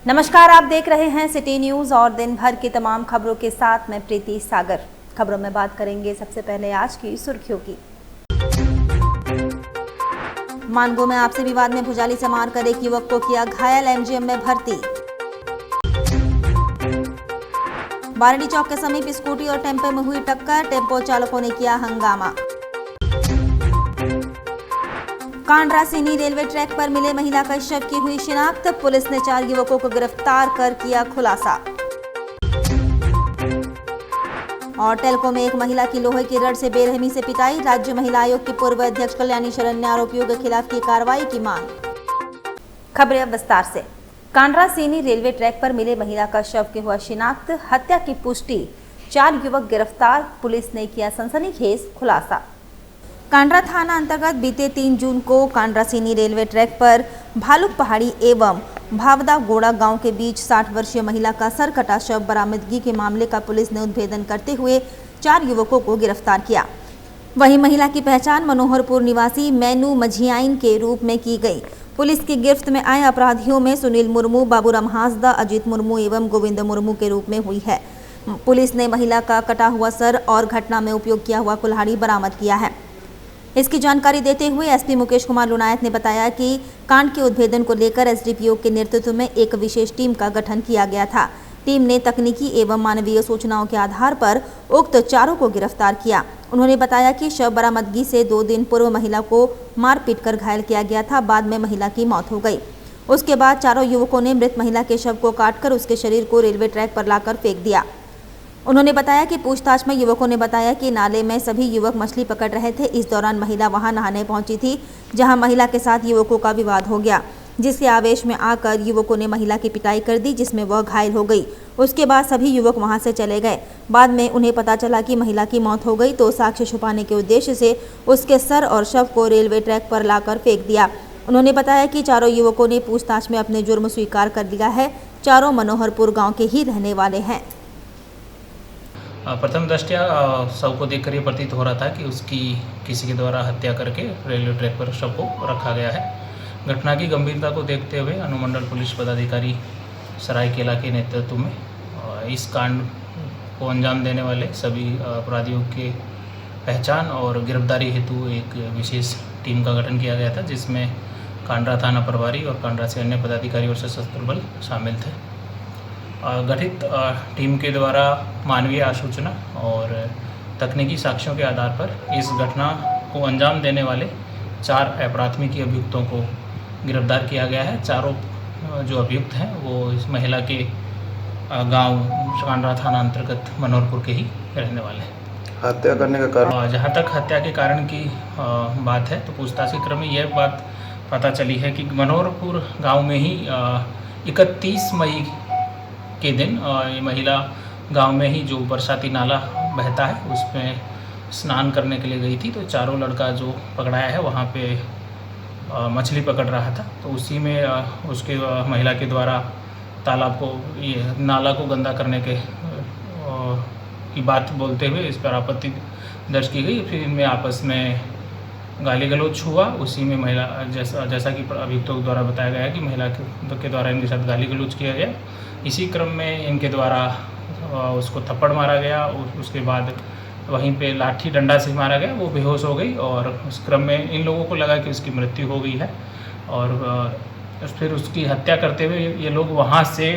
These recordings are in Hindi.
नमस्कार, आप देख रहे हैं सिटी न्यूज और दिन भर की तमाम खबरों के साथ मैं प्रीति सागर। खबरों में बात करेंगे सबसे पहले आज की सुर्खियों की। मानगो में आपसी विवाद में भुजाली से मारकर एक युवक को किया घायल, एमजीएम में भर्ती। बारडी चौक के समीप स्कूटी और टेम्पो में हुई टक्कर, टेम्पो चालकों ने किया हंगामा। कांड्रा सीनी रेलवे ट्रैक पर मिले महिला का शव की हुई शिनाख्त, पुलिस ने 4 युवकों को गिरफ्तार कर किया खुलासा। और टेल्को में एक महिला की लोहे की रड से बेरहमी से पिटाई, राज्य महिला आयोग की पूर्व अध्यक्ष कल्याणी शरण ने आरोपियों के खिलाफ की कार्रवाई की मांग। खबरें अब विस्तार से। कांड्रा सीनी रेलवे ट्रैक पर मिले महिला का शव की हुआ शिनाख्त, हत्या की पुष्टि, 4 युवक गिरफ्तार, पुलिस ने किया सनसनीखेज खुलासा। कांड्रा थाना अंतर्गत बीते 3 जून को कांड्रा सीनी रेलवे ट्रैक पर भालुक पहाड़ी एवं भावदा गोड़ा गांव के बीच 60 वर्षीय महिला का सर कटा शव बरामदगी के मामले का पुलिस ने उद्भेदन करते हुए 4 युवकों को गिरफ्तार किया। वहीं महिला की पहचान मनोहरपुर निवासी मैनू मझियाइन के रूप में की गई। पुलिस की गिरफ्त में आए अपराधियों में सुनील मुर्मू, बाबूराम हांसदा, अजीत मुर्मू एवं गोविंद मुर्मू के रूप में हुई है। पुलिस ने महिला का कटा हुआ सर और घटना में उपयोग किया हुआ कुल्हाड़ी बरामद किया है। इसकी जानकारी देते हुए एसपी मुकेश कुमार लुनायत ने बताया कि कांड के उद्भेदन को लेकर एसडीपीओ के नेतृत्व में एक विशेष टीम का गठन किया गया था। टीम ने तकनीकी एवं मानवीय सूचनाओं के आधार पर उक्त 4 को गिरफ्तार किया। उन्होंने बताया कि शव बरामदगी से 2 दिन पूर्व महिला को मार पीट कर घायल किया गया था। बाद में महिला की मौत हो गई। उसके बाद 4 युवकों ने मृत महिला के शव को काटकर उसके शरीर को रेलवे ट्रैक पर लाकर फेंक दिया। उन्होंने बताया कि पूछताछ में युवकों ने बताया कि नाले में सभी युवक मछली पकड़ रहे थे। इस दौरान महिला वहां नहाने पहुंची थी, जहां महिला के साथ युवकों का विवाद हो गया, जिसके आवेश में आकर युवकों ने महिला की पिटाई कर दी, जिसमें वह घायल हो गई। उसके बाद सभी युवक वहां से चले गए। बाद में उन्हें पता चला कि महिला की मौत हो गई, तो साक्ष्य छुपाने के उद्देश्य से उसके सर और शव को रेलवे ट्रैक पर लाकर फेंक दिया। उन्होंने बताया कि 4 युवकों ने पूछताछ में अपने जुर्म स्वीकार कर लिया है। 4 मनोहरपुर गाँव के ही रहने वाले हैं। प्रथम दृष्टया शव को देखकर ये प्रतीत हो रहा था कि उसकी किसी के द्वारा हत्या करके रेलवे ट्रैक पर शव को रखा गया है। घटना की गंभीरता को देखते हुए अनुमंडल पुलिस पदाधिकारी सरायकेला के नेतृत्व में इस कांड को अंजाम देने वाले सभी अपराधियों के पहचान और गिरफ्तारी हेतु एक विशेष टीम का गठन किया गया था, जिसमें कांड्रा थाना प्रभारी और कांड्रा से अन्य पदाधिकारी और सशस्त्र बल शामिल थे। गठित टीम के द्वारा मानवीय आसूचना और तकनीकी साक्ष्यों के आधार पर इस घटना को अंजाम देने वाले 4 अपराधीकी अभियुक्तों को गिरफ्तार किया गया है। 4 जो अभियुक्त हैं वो इस महिला के गांव कांड्रा थाना अंतर्गत मनोहरपुर के ही रहने वाले हैं। हत्या करने का कारण, जहाँ तक हत्या के कारण की बात है, तो पूछताछ के क्रम में यह बात पता चली है कि मनोहरपुर गाँव में ही 31 मई के दिन ये महिला गांव में ही जो बरसाती नाला बहता है उसमें स्नान करने के लिए गई थी। तो 4 लड़का जो पकड़ाया है वहाँ पे मछली पकड़ रहा था, तो उसी में उसके महिला के द्वारा तालाब को, ये नाला को गंदा करने के की बात बोलते हुए इस पर आपत्ति दर्ज की गई। फिर इनमें आपस में गाली गलौज हुआ। उसी में महिला जैसा कि अभियुक्तों द्वारा बताया गया है कि महिला के द्वारा इनके साथ गाली गलौज किया गया। इसी क्रम में इनके द्वारा उसको थप्पड़ मारा गया और उसके बाद वहीं पे लाठी डंडा से मारा गया। वो बेहोश हो गई और उस क्रम में इन लोगों को लगा कि उसकी मृत्यु हो गई है और फिर उसकी हत्या करते हुए ये लोग वहाँ से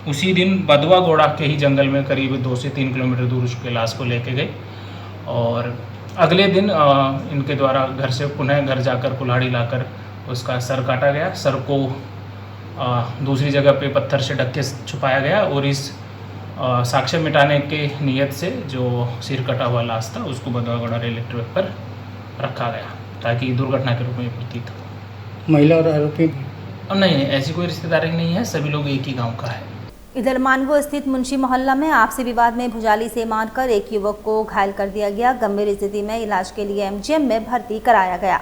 उसी दिन बदवा गोड़ा के ही जंगल में करीब 2 से 3 किलोमीटर दूर उसके लाश को लेके गए। और अगले दिन इनके द्वारा घर से पुनः घर जाकर कुल्हाड़ी लाकर उसका सर काटा गया। सर को दूसरी जगह पे पत्थर से ढक के छुपाया गया और इस साक्ष्य मिटाने के नियत से जो सिर कटा हुआ लाश था उसको बदवागोड़ा रेलवे ट्रैक पर रखा गया ताकि दुर्घटना के रूप में प्रतीत हो। महिला और आरोपी नहीं, ऐसी कोई रिश्तेदारी नहीं है, सभी लोग एक ही गाँव का है। इधर मानगो स्थित मुंशी मोहल्ला में आपसी विवाद में भुजाली से मारकर एक युवक को घायल कर दिया गया। गंभीर स्थिति में इलाज के लिए एमजीएम में भर्ती कराया गया।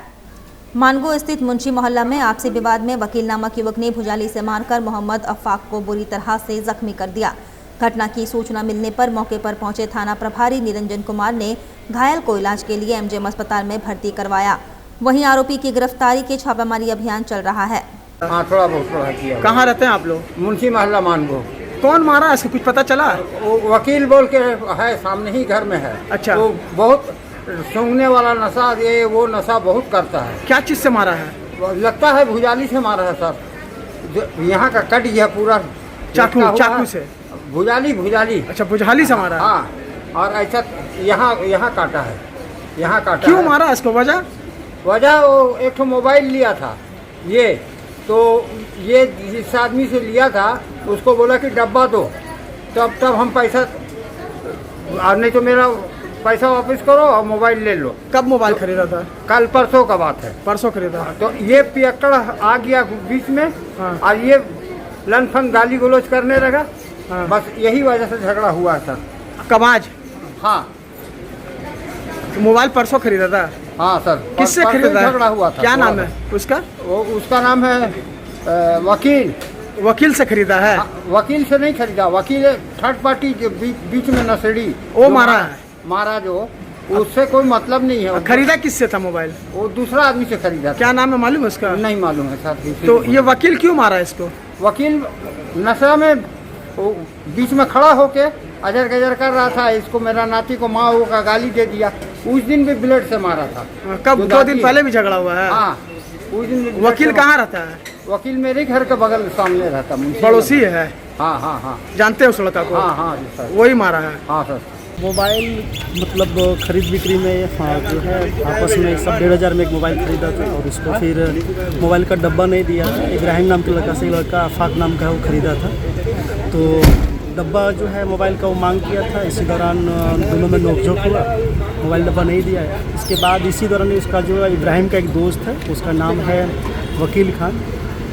मानगो स्थित मुंशी मोहल्ला में आपसी विवाद में वकील नामक युवक ने भुजाली से मारकर मोहम्मद अफाक को बुरी तरह से जख्मी कर दिया। घटना की सूचना मिलने पर मौके पर पहुंचे थाना प्रभारी निरंजन कुमार ने घायल को इलाज के लिए एमजीएम अस्पताल में भर्ती करवाया। वहीं आरोपी की गिरफ्तारी के छापामारी अभियान चल रहा है। हाँ थोड़ा बहुत थोड़ा किया। कहाँ रहते हैं आप लोग? मुंशी महल्ला मानगो। कौन मारा इसको कुछ पता चला? वो वकील बोल के है, सामने ही घर में है। अच्छा। वो बहुत सूंघने वाला नशा, ये वो नशा बहुत करता है। क्या चीज़ से मारा है? लगता है भुजाली से मारा है सर, यहाँ का कट गया पूरा। चाकू लटका हुआ चाकू है। से? भुजाली। अच्छा, बुझाली से मारा है। हाँ, और ऐसा यहाँ काटा है, यहाँ काटा क्यों है। मारा इसको? वजह वो एक तो मोबाइल लिया था ये, तो ये जिस आदमी से लिया था उसको बोला कि डब्बा दो, तब हम पैसा, और नहीं तो मेरा पैसा वापस करो और मोबाइल ले लो। कब मोबाइल खरीदा था? कल परसों का बात है। परसों खरीदा। तो ये पियक्कड़ आ गया बीच में। हाँ। और ये लनफन गाली गलौज करने लगा। हाँ। बस यही वजह से झगड़ा हुआ सर। कब आज? हाँ तो मोबाइल परसों खरीदा था? हाँ सर। किससे परसों खरीदा? झगड़ा हुआ था। क्या नाम है उसका? उसका नाम है वकील। वकील से खरीदा है? वकील से नहीं खरीदा, वकील थर्ड पार्टी के बीच में नशेड़ी वो मारा है? मारा जो, उससे कोई मतलब नहीं है। खरीदा किससे था मोबाइल? वो दूसरा आदमी से खरीदा। क्या नाम है मालूम है उसका? नहीं मालूम है सर। तो ये वकील क्यों मारा इसको? वकील नशा में वो बीच में खड़ा होके अजर गजर कर रहा था, इसको मेरा नाती को माँ का गाली दे दिया। उस दिन भी ब्लेड से मारा था। कब? 2 दिन पहले भी झगड़ा हुआ है? हाँ, उस दिन भी। वकील कहाँ रहता है? वकील मेरे घर के बगल सामने रहता। पड़ोसी है? हाँ हाँ हाँ। जानते हो उस लड़का को? हाँ हाँ सर, वही मारा है? हाँ सर। मोबाइल मतलब खरीद बिक्री में, हाँ जो है आपस में सब 1,500 में एक मोबाइल खरीदा था और उसको फिर मोबाइल का डब्बा नहीं दिया था। इब्राहिम नाम के लड़का से, लड़का आफाक नाम का वो ख़रीदा था। तो डब्बा जो है मोबाइल का वो मांग किया था। इसी दौरान दोनों में नोकझोंक हुआ, मोबाइल डब्बा नहीं दिया है। इसके बाद इसी दौरान उसका जो इब्राहिम का एक दोस्त है, उसका नाम है वकील खान,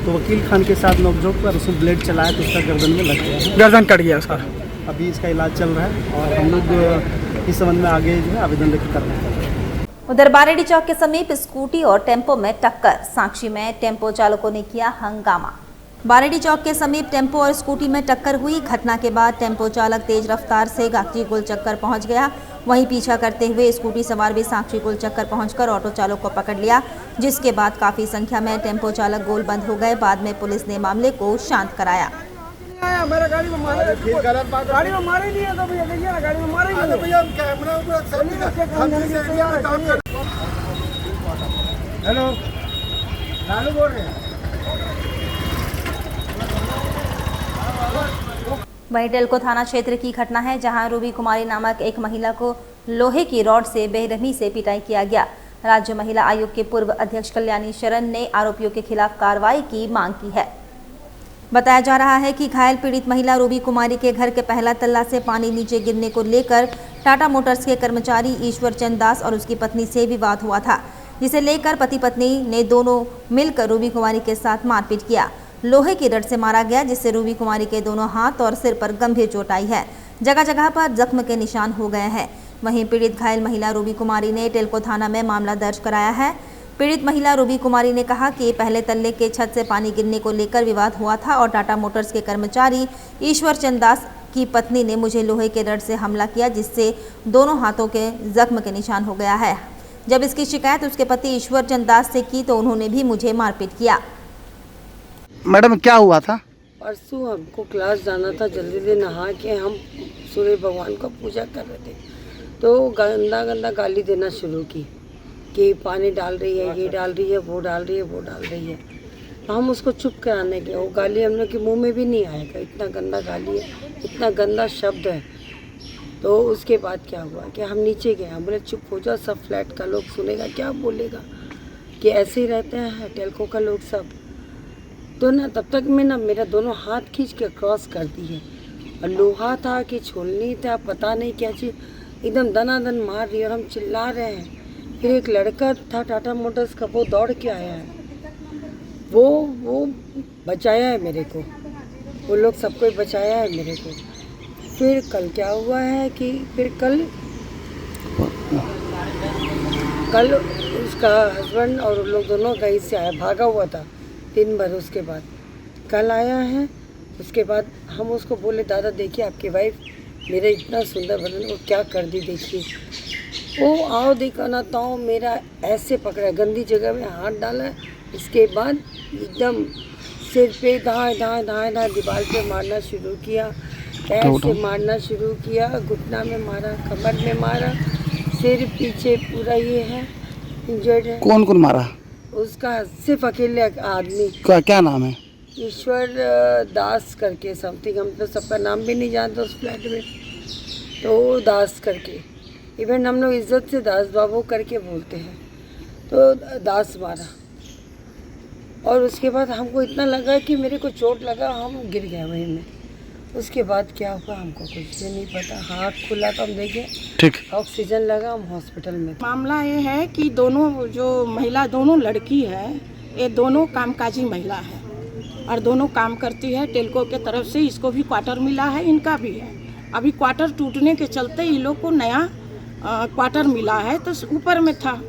तो वकील खान के साथ नोकझोंक पर उसने ब्लेड चलाया तो उसका गर्दन में लग गया। गर्दन कट गया उसका? अभी इसका इलाज चल रहा है और हम लोग इस संबंध में आगे जो है आवेदन लेकर कर रहे हैं। उधर बारेडी चौक के समीप स्कूटी और टेम्पो में टक्कर, साक्षी में टेम्पो चालकों ने किया हंगामा। बारेडी चौक के समीप टेम्पो और स्कूटी में टक्कर हुई। घटना के बाद टेम्पो चालक तेज रफ्तार से साक्षी गोल चक्कर पहुंच गया। वहीं पीछा करते हुए स्कूटी सवार भी साक्षी गोल चक्कर पहुंचकर ऑटो चालक को पकड़ लिया, जिसके बाद काफी संख्या में टेम्पो चालक गोलबंद हो गए। बाद में पुलिस ने मामले को शांत कराया। मेरा गाड़ी में मारा, गाड़ी में मारे नहीं है तो भैया देखिए ना, गाड़ी में मारे नहीं है भैया। कैमरा ऊपर हेलो, लालू बोल रहे हैं। वहीं टेल्को थाना क्षेत्र की घटना है, जहां रूबी कुमारी नामक एक महिला को लोहे की रॉड से बेरहमी से पिटाई किया गया। राज्य महिला आयोग के पूर्व अध्यक्ष कल्याणी शरण ने आरोपियों के खिलाफ कार्रवाई की मांग की है। बताया जा रहा है कि घायल पीड़ित महिला रूबी कुमारी के घर के पहला तल्ला से पानी नीचे गिरने को लेकर टाटा मोटर्स के कर्मचारी ईश्वर चंद दास और उसकी पत्नी से विवाद हुआ था, जिसे लेकर पति पत्नी ने दोनों मिलकर रूबी कुमारी के साथ मारपीट किया। लोहे की रड से मारा गया, जिससे रूबी कुमारी के दोनों हाथ और सिर पर गंभीर चोट आई है। जगह जगह पर जख्म के निशान हो गए हैं। वहीं पीड़ित घायल महिला रूबी कुमारी ने टेल्को थाना में मामला दर्ज कराया है। पीड़ित महिला रूबी कुमारी ने कहा कि पहले तल्ले के छत से पानी गिरने को लेकर विवाद हुआ था और टाटा मोटर्स के कर्मचारी ईश्वर चंद दास की पत्नी ने मुझे लोहे के रड से हमला किया, जिससे दोनों हाथों के जख्म के निशान हो गया है। जब इसकी शिकायत उसके पति ईश्वर चंद दास से की तो उन्होंने भी मुझे मारपीट किया। मैडम क्या हुआ था? परसों हमको क्लास जाना था, जल्दी से नहा के हम सूर्य भगवान का पूजा कर रहे थे, तो गंदा गंदा गाली देना शुरू की कि पानी डाल रही है, ये डाल रही है, वो डाल रही है, वो डाल रही है। तो हम उसको चुप कराने गए। वो गाली हम लोग के मुँह में भी नहीं आएगा, इतना गंदा गाली है, इतना गंदा शब्द है। तो उसके बाद क्या हुआ कि हम नीचे गए, हम बोले चुप हो जाओ, सब फ्लैट का लोग सुनेगा, क्या बोलेगा कि ऐसे ही रहते हैं टेल्को का लोग सब। तो ना तब तक मैं ना मेरा दोनों हाथ खींच के क्रॉस कर दी है, और लोहा था कि छोलनी था, पता नहीं क्या चीज़, एकदम दनादन मार रही है और हम चिल्ला रहे हैं। फिर एक लड़का था टाटा मोटर्स का, वो दौड़ के आया है, वो बचाया है मेरे को, वो लोग सबको बचाया है मेरे को। फिर कल क्या हुआ है कि फिर कल उसका हस्बैंड और लोग दोनों कहीं से आया, भागा हुआ था दिन भर। उसके बाद कल आया है, उसके बाद हम उसको बोले दादा देखिए आपकी वाइफ मेरे इतना सुंदर बदन को क्या कर दी, देखिए। वो आओ देखा ना तो मेरा ऐसे पकड़ा, गंदी जगह में हाथ डाला। इसके बाद एकदम सिर पे दाएं दाएं दाएं दाएं दीवार पे मारना शुरू किया, पैर से मारना शुरू किया, घुटना में मारा, कमर में मारा, सिर पीछे पूरा ये है इंजर्ड है। कौन कौन मारा? उसका सिर्फ अकेले आदमी। क्या नाम है? ईश्वर दास करके समथिंग, हम तो सबका नाम भी नहीं जानते उस फ्लैट में, तो दास करके, इवन हम लोग इज्जत से दास बाबू करके बोलते हैं, तो दास मारा। और उसके बाद हमको इतना लगा कि मेरे को चोट लगा, हम गिर गए वहीं में। उसके बाद क्या हुआ हमको कुछ भी नहीं पता, हाथ खुला तो हम देखे ठीक, ऑक्सीजन लगा, हम हॉस्पिटल में थे। मामला ये है कि दोनों जो महिला, दोनों लड़की है, ये दोनों कामकाजी महिला है और दोनों काम करती है टेल्को के तरफ से। इसको भी क्वार्टर मिला है, इनका भी है। अभी क्वार्टर टूटने के चलते ये लोग को नया क्वार्टर मिला है, तो ऊपर में था।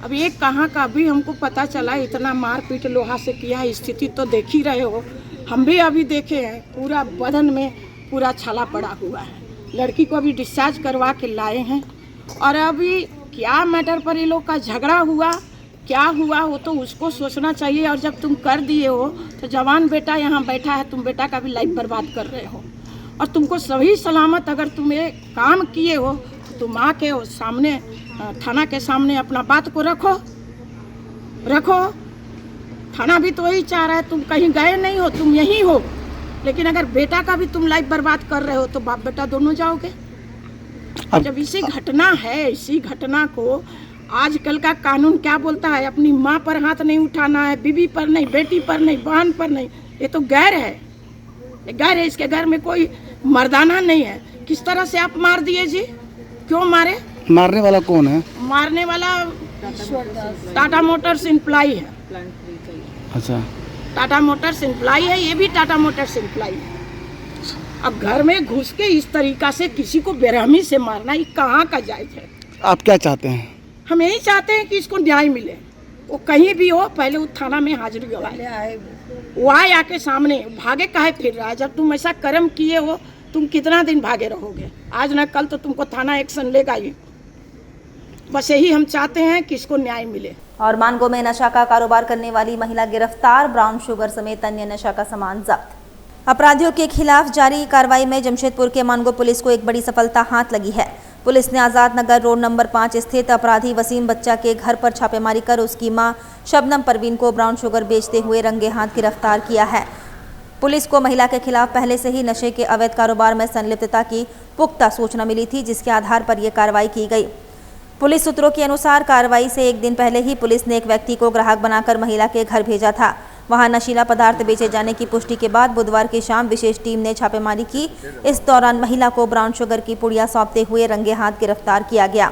अब ये कहाँ का भी हमको पता चला, इतना मारपीट लोहा से किया, स्थिति तो देख ही रहे हो, हम भी अभी देखे हैं, पूरा बदन में पूरा छाला पड़ा हुआ है। लड़की को अभी डिस्चार्ज करवा के लाए हैं। और अभी क्या मैटर पर ये लोग का झगड़ा हुआ, क्या हुआ, वो तो उसको सोचना चाहिए। और जब तुम कर दिए हो तो जवान बेटा यहाँ बैठा है, तुम बेटा का भी लाइफ बर्बाद कर रहे हो। और तुमको सही सलामत अगर तुम ये काम किए हो तो तुम आके सामने थाना के सामने अपना बात को रखो। थाना भी तो वही चाह रहा है, तुम कहीं गए नहीं हो, तुम यहीं हो। लेकिन अगर बेटा का भी तुम लाइफ बर्बाद कर रहे हो तो बाप बेटा दोनों जाओगे। जब इसी घटना है, इसी घटना को आजकल का कानून क्या बोलता है, अपनी माँ पर हाथ नहीं उठाना है, बीवी पर नहीं, बेटी पर नहीं, बहन पर नहीं। ये तो गैर है, ये गैर है। इसके घर में कोई मर्दाना नहीं है। किस तरह से आप मार दिए जी? क्यों मारे? मारने वाला कौन है? मारने वाला टाटा मोटर्स एम्प्लॉई है। अच्छा, टाटा मोटर्स एम्प्लॉई है, ये भी टाटा मोटर्स एम्प्लॉई है। अब घर में घुस के इस तरीका से किसी को बेरहमी से मारना, ये कहाँ का जायज है? आप क्या चाहते हैं? हम यही चाहते हैं कि इसको न्याय मिले। वो कहीं भी हो, पहले वो थाना में हाजिरी लगाए, वहाँ आके सामने। भागे काहे फिर रहा है? जब तुम ऐसा कर्म किए हो, तुम कितना दिन भागे रहोगे? आज न कल तो तुमको थाना एक्शन लेगा ही। बस यही हम चाहते हैं कि इसको न्याय मिले। और मानगो में नशा का कारोबार करने वाली महिला गिरफ्तार, ब्राउन शुगर समेत अन्य नशा का सामान जब्त। अपराधियों के खिलाफ जारी कार्रवाई में जमशेदपुर के मानगो पुलिस को एक बड़ी सफलता हाथ लगी है। पुलिस ने आज़ाद नगर रोड नंबर 5 स्थित अपराधी वसीम बच्चा के घर पर छापेमारी कर उसकी मां शबनम परवीन को ब्राउन शुगर बेचते हुए रंगे हाथ गिरफ्तार किया है। पुलिस को महिला के खिलाफ पहले से ही नशे के अवैध कारोबार में संलिप्तता की पुख्ता सूचना मिली थी, जिसके आधार पर यह कार्रवाई की गई। पुलिस सूत्रों के अनुसार कार्रवाई से एक दिन पहले ही पुलिस ने एक व्यक्ति को ग्राहक बनाकर महिला के घर भेजा था। वहां नशीला पदार्थ बेचे जाने की पुष्टि के बाद बुधवार की शाम विशेष टीम ने छापेमारी की। इस दौरान महिला को ब्राउन शुगर की पुड़िया सौंपते हुए रंगे हाथ गिरफ्तार किया गया।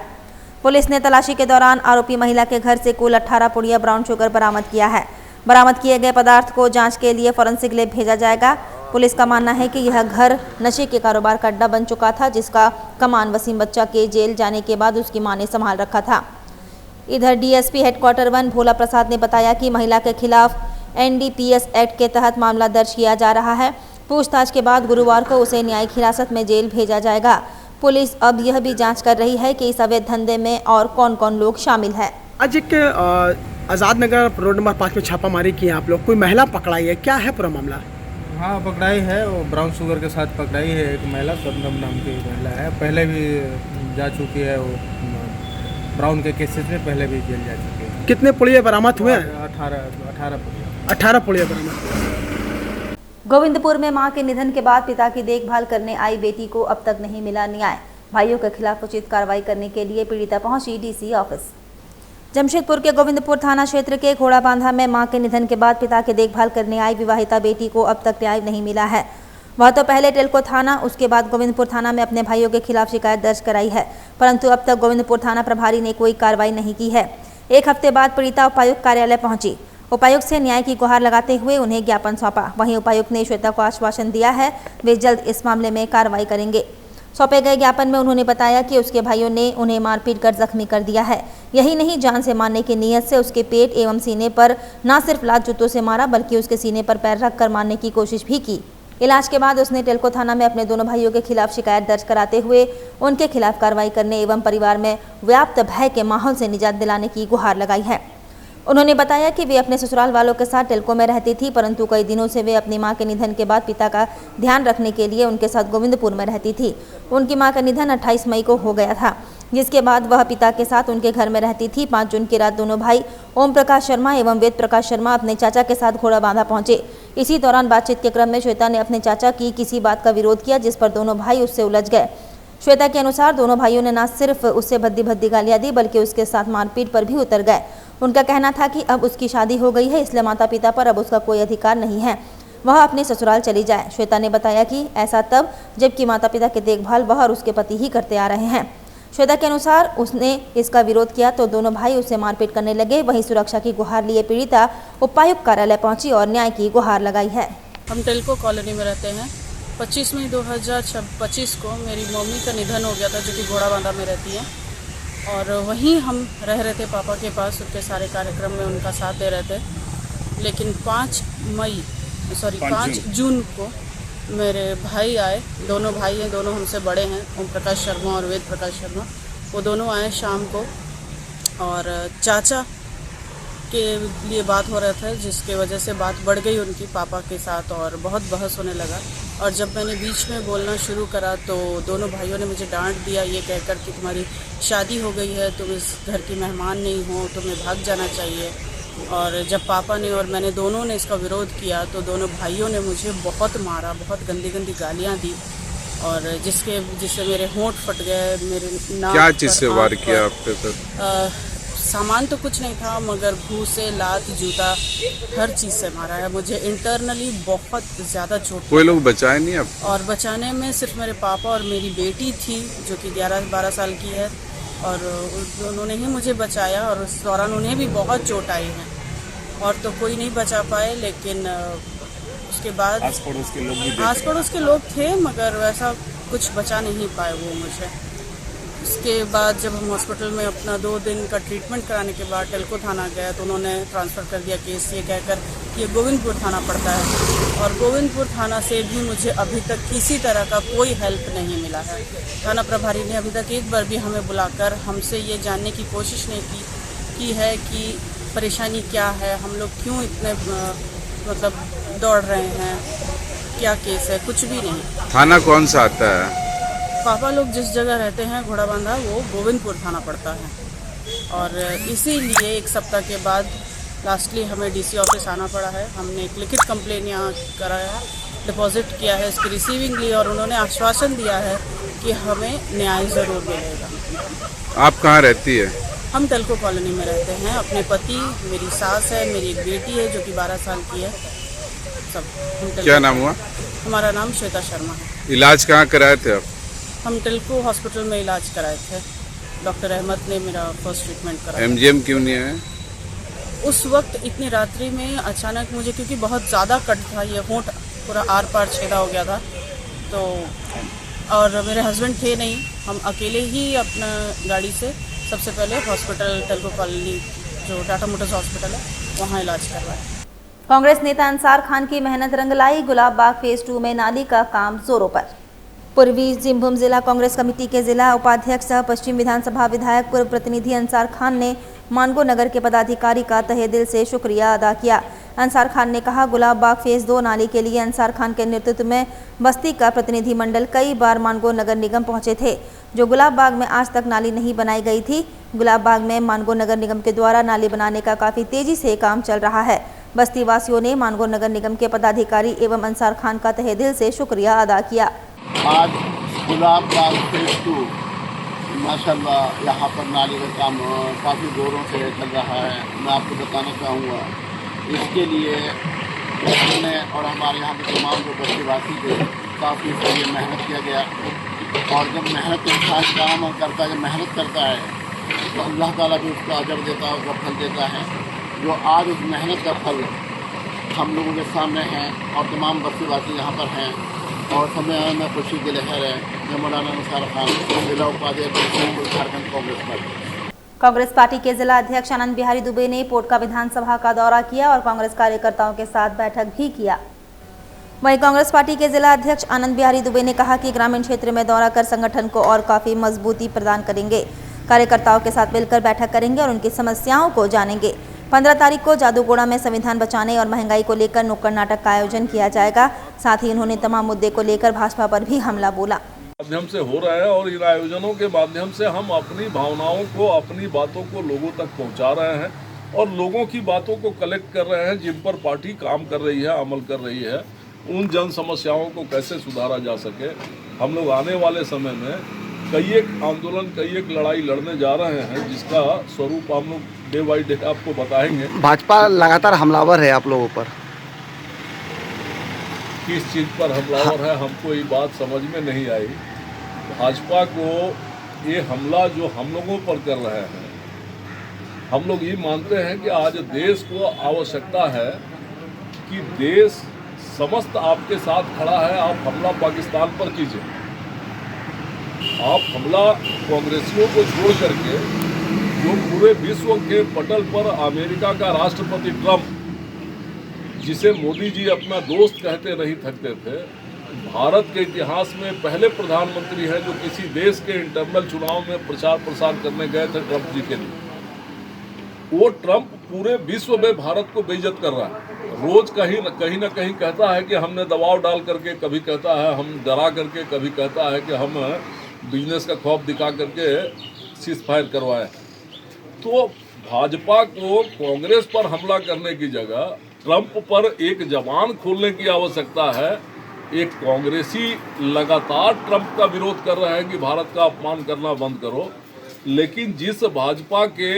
पुलिस ने तलाशी के दौरान आरोपी महिला के घर से कुल 18 पुड़िया ब्राउन शुगर बरामद किया है। बरामद किए गए पदार्थ को जांच के लिए फॉरेंसिक लैब भेजा जाएगा। पुलिस का मानना है कि यह घर नशे के कारोबार का अड्डा बन चुका था, जिसका कमान वसीम बच्चा के जेल जाने के बाद उसकी मां ने संभाल रखा था। इधर डीएसपी हेडक्वार्टर 1 भोला प्रसाद ने बताया कि महिला के खिलाफ एनडीपीएस एक्ट के तहत मामला दर्ज किया जा रहा है। पूछताछ के बाद गुरुवार को उसे न्यायिक हिरासत में जेल भेजा जाएगा। पुलिस अब यह भी जांच कर रही है कि इस अवैध धंधे में और कौन कौन लोग शामिल है। आज एक आज़ाद नगर रोड नंबर 5 में छापामारी की है आप लोग, कोई महिला पकड़ाई है, क्या है पूरा मामला? हाँ, पकड़ाई है, वो ब्राउन शुगर के साथ पकड़ाई है। एक महिला शबनम नाम की महिला है, पहले भी जा चुकी है, वो ब्राउन के केसेस में पहले भी जेल जा चुकी है। कितने पुड़िया बरामद हुए? 18 पुड़िया बरामद। गोविंदपुर में मां के निधन के बाद पिता की देखभाल करने आई बेटी को अब तक नहीं मिला न्याय। भाइयों के खिलाफ उचित कार्रवाई करने के लिए पीड़िता पहुंची डीसी ऑफिस। जमशेदपुर के गोविंदपुर थाना क्षेत्र के घोड़ा बांधा में मां के निधन के बाद पिता की देखभाल करने आई विवाहिता बेटी को अब तक न्याय नहीं मिला है। वह तो पहले टेल्को थाना, उसके बाद गोविंदपुर थाना में अपने भाइयों के खिलाफ शिकायत दर्ज कराई है, परंतु अब तक गोविंदपुर थाना प्रभारी ने कोई कार्रवाई नहीं की है। एक हफ्ते बाद पीड़िता उपायुक्त कार्यालय पहुंची। उपायुक्त से न्याय की गुहार लगाते हुए उन्हें ज्ञापन सौंपा। वहीं उपायुक्त ने श्वेता को आश्वासन दिया है वे जल्द इस मामले में कार्रवाई करेंगे। सौंपे गए ज्ञापन में उन्होंने बताया कि उसके भाइयों ने उन्हें मारपीट कर जख्मी कर दिया है। यही नहीं, जान से मारने की नीयत से उसके पेट एवं सीने पर न सिर्फ लात जूतों से मारा, बल्कि उसके सीने पर पैर रखकर मारने की कोशिश भी की। इलाज के बाद उसने टेल्को थाना में अपने दोनों भाइयों के खिलाफ शिकायत दर्ज कराते हुए उनके खिलाफ कार्रवाई करने एवं परिवार में व्याप्त भय के माहौल से निजात दिलाने की गुहार लगाई है। उन्होंने बताया कि वे अपने ससुराल वालों के साथ टेल्को में रहती थी, परंतु कई दिनों से वे अपनी मां के निधन के बाद पिता का ध्यान रखने के लिए उनके साथ गोविंदपुर में रहती थी। उनकी मां का निधन 28 मई को हो गया था, जिसके बाद वह पिता के साथ उनके घर में रहती थी। 5 जून की रात दोनों भाई ओम प्रकाश शर्मा एवं वेद प्रकाश शर्मा अपने चाचा के साथ घोड़ा बांधा पहुंचे। इसी दौरान बातचीत के क्रम में श्वेता ने अपने चाचा की किसी बात का विरोध किया, जिस पर दोनों भाई उससे उलझ गए। श्वेता के अनुसार दोनों भाइयों ने न सिर्फ उससे भद्दी भद्दी गालियां दी, बल्कि उसके साथ मारपीट पर भी उतर गए। उनका कहना था कि अब उसकी शादी हो गई है, इसलिए माता पिता पर अब उसका कोई अधिकार नहीं है, वह अपने ससुराल चली जाए। श्वेता ने बताया कि ऐसा तब जबकि माता पिता की देखभाल वह और उसके पति ही करते आ रहे हैं। श्वेता के अनुसार उसने इसका विरोध किया तो दोनों भाई उसे मारपीट करने लगे। वहीं सुरक्षा की गुहार लिए पीड़िता उपायुक्त कार्यालय पहुंची और न्याय की गुहार लगाई है। हम टेल्को कॉलोनी में रहते हैं। 25 मई 2025 को मेरी मम्मी का निधन हो गया था, जो कि घोड़ा बांधा में रहती है, और वहीं हम रह रहे थे पापा के पास। उनके सारे कार्यक्रम में उनका साथ दे रहे थे। लेकिन 5 जून को मेरे भाई आए। दोनों भाई हैं, दोनों हमसे बड़े हैं, ओम प्रकाश शर्मा और वेद प्रकाश शर्मा। वो दोनों आए शाम को और चाचा के लिए बात हो रहा था, जिसके वजह से बात बढ़ गई उनकी पापा के साथ और बहुत बहस होने लगा। और जब मैंने बीच में बोलना शुरू करा तो दोनों भाइयों ने मुझे डांट दिया, ये कहकर कि तुम्हारी शादी हो गई है, तुम इस घर की मेहमान नहीं हो, तुम्हें भाग जाना चाहिए। और जब पापा ने और मैंने दोनों ने इसका विरोध किया तो दोनों भाइयों ने मुझे बहुत मारा, बहुत गंदी गंदी गालियाँ दी, और जिससे मेरे होंठ फट गए। मेरे नाक क्या चीज़ से वार किया आपके साथ? सामान तो कुछ नहीं था, मगर घूसे, लात, जूता, हर चीज़ से मारा है मुझे। इंटरनली बहुत ज़्यादा चोट। कोई लोग बचाए नहीं अब? और बचाने में सिर्फ मेरे पापा और मेरी बेटी थी, जो कि 11-12 साल की है, और उन्होंने ही मुझे बचाया। और उस दौरान उन्हें भी बहुत चोट आई है, और तो कोई नहीं बचा पाए। लेकिन उसके बाद आस पड़ोस के लोग थे, मगर वैसा कुछ बचा नहीं पाए वो मुझे। उसके बाद जब हम हॉस्पिटल में अपना 2 दिन का ट्रीटमेंट कराने के बाद टेल्को थाना गया तो उन्होंने ट्रांसफ़र कर दिया केस, ये कहकर कि ये गोविंदपुर थाना पड़ता है। और गोविंदपुर थाना से भी मुझे अभी तक किसी तरह का कोई हेल्प नहीं मिला है। थाना प्रभारी ने अभी तक एक बार भी हमें बुलाकर हमसे ये जानने की कोशिश नहीं की है कि परेशानी क्या है, हम लोग क्यों इतने मतलब दौड़ रहे हैं, क्या केस है, कुछ भी नहीं। थाना कौन सा आता है? पापा लोग जिस जगह रहते हैं घोड़ा बांधा, वो गोविंदपुर थाना पड़ता है। और इसीलिए 1 सप्ताह के बाद लास्टली हमें डीसी ऑफिस आना पड़ा है। हमने एक लिखित कंप्लेन यहाँ कराया, डिपॉजिट किया है इसकी रिसीविंग ली, और उन्होंने आश्वासन दिया है कि हमें न्याय ज़रूर मिलेगा। आप कहाँ रहती है? हम टेल्को कॉलोनी में रहते हैं। अपने पति, मेरी सास है, मेरी एक बेटी है जो कि 12 साल की है, सब। क्या नाम हुआ? हमारा नाम श्वेता शर्मा है। इलाज कहाँ कराए थे आप? हम टेल्को हॉस्पिटल में इलाज कराए थे। डॉक्टर अहमद ने मेरा फर्स्ट ट्रीटमेंट कराया। MGM क्यों नहीं है? उस वक्त इतनी रात्रि में अचानक मुझे, क्योंकि बहुत ज़्यादा कट था, ये होंठ पूरा आर पार छेदा हो गया था, तो और मेरे हस्बैंड थे नहीं, हम अकेले ही अपना गाड़ी से सबसे पहले हॉस्पिटल टेल्को कॉलोनी जो टाटा मोटर्स हॉस्पिटल है वहाँ इलाज करवाया। कांग्रेस नेता अंसार खान की मेहनत रंग लाई। गुलाब बाग फेज 2 में नाली का काम जोरों पर। पूर्वी सिंहभूम जिला कांग्रेस कमेटी के जिला उपाध्यक्ष सह पश्चिम विधानसभा विधायक पूर्व प्रतिनिधि अंसार खान ने मानगो नगर के पदाधिकारी का तहे दिल से शुक्रिया अदा किया। अंसार खान ने कहा, गुलाब बाग फेज 2 नाली के लिए अंसार खान के नेतृत्व में बस्ती का प्रतिनिधिमंडल कई बार मानगो नगर निगम पहुंचे थे, जो गुलाब बाग में आज तक नाली नहीं बनाई गई थी। गुलाब बाग में मानगो नगर निगम के द्वारा नाली बनाने का काफ़ी तेजी से काम चल रहा है। बस्ती वासियों ने मानगो नगर निगम के पदाधिकारी एवं अंसार खान का तहे दिल से शुक्रिया अदा किया। आज गुलाब बाग फेज 2 माशाल्लाह यहाँ पर नाली का काम काफ़ी ज़ोरों से चल रहा है। मैं आपको बताना चाहूँगा, इसके लिए मैंने और हमारे यहाँ के तमाम जो बस्तीवासी थे, काफ़ी इसके लिए मेहनत किया गया। और जब मेहनत इंसान काम करता है, जब मेहनत करता है तो अल्लाह ताला भी उसको अजर देता है, उसका फल देता है। जो आज उस मेहनत का फल हम लोगों के सामने है और तमाम बस्तीवासी यहाँ पर हैं, और समय में खुशी की लहर है। मैं मौलाना अंसार खान, जिला उपाध्यक्ष झारखंड कांग्रेस पार्टी। कांग्रेस पार्टी के जिला अध्यक्ष आनंद बिहारी दुबे ने पोटका विधानसभा का दौरा किया और कांग्रेस कार्यकर्ताओं के साथ बैठक भी किया। वहीं कांग्रेस पार्टी के जिला अध्यक्ष आनंद बिहारी दुबे ने कहा कि ग्रामीण क्षेत्र में दौरा कर संगठन को और काफी मजबूती प्रदान करेंगे। कार्यकर्ताओं के साथ मिलकर बैठक करेंगे और उनकी समस्याओं को जानेंगे। 15 तारीख को जादूगोड़ा में संविधान बचाने और महंगाई को लेकर नुक्कड़ नाटक का आयोजन किया जाएगा। साथ ही उन्होंने तमाम मुद्दे को लेकर भाजपा पर भी हमला बोला। माध्यम से हो रहा है और इन आयोजनों के माध्यम से हम अपनी भावनाओं को, अपनी बातों को लोगों तक पहुंचा रहे हैं और लोगों की बातों को कलेक्ट कर रहे हैं जिन पर पार्टी काम कर रही है, अमल कर रही है। उन जन समस्याओं को कैसे सुधारा जा सके। हम लोग आने वाले समय में कई एक आंदोलन, कई एक लड़ाई लड़ने जा रहे हैं जिसका स्वरूप हम लोग डे बाई डे आपको बताएंगे। भाजपा लगातार हमलावर है आप लोगों पर, किस चीज़ पर हमलावर है हमको ये बात समझ में नहीं आई। भाजपा को ये हमला जो हम लोगों पर कर रहे हैं, हम लोग ये मानते हैं कि आज देश को आवश्यकता है कि देश समस्त आपके साथ खड़ा है। आप हमला पाकिस्तान पर कीजिए, आप हमला कांग्रेसियों को छोड़ करके जो पूरे विश्व के पटल पर अमेरिका का राष्ट्रपति ट्रंप, जिसे मोदी जी अपना दोस्त कहते नहीं थकते थे, भारत के इतिहास में पहले प्रधानमंत्री हैं जो किसी देश के इंटरनल चुनाव में प्रचार प्रसार करने गए थे ट्रंप जी के लिए। वो ट्रंप पूरे विश्व में भारत को बेइज्जत कर रहा है। रोज कहीं न कहीं कहता है कि हमने दबाव डाल करके, कभी कहता है हम डरा करके, कभी कहता है कि हम बिजनेस का खौफ दिखा करके सीज फायर करवाए। तो भाजपा को कांग्रेस पर हमला करने की जगह ट्रंप पर एक जबान खोलने की आवश्यकता है। एक कांग्रेसी लगातार ट्रंप का विरोध कर रहे हैं कि भारत का अपमान करना बंद करो, लेकिन जिस भाजपा के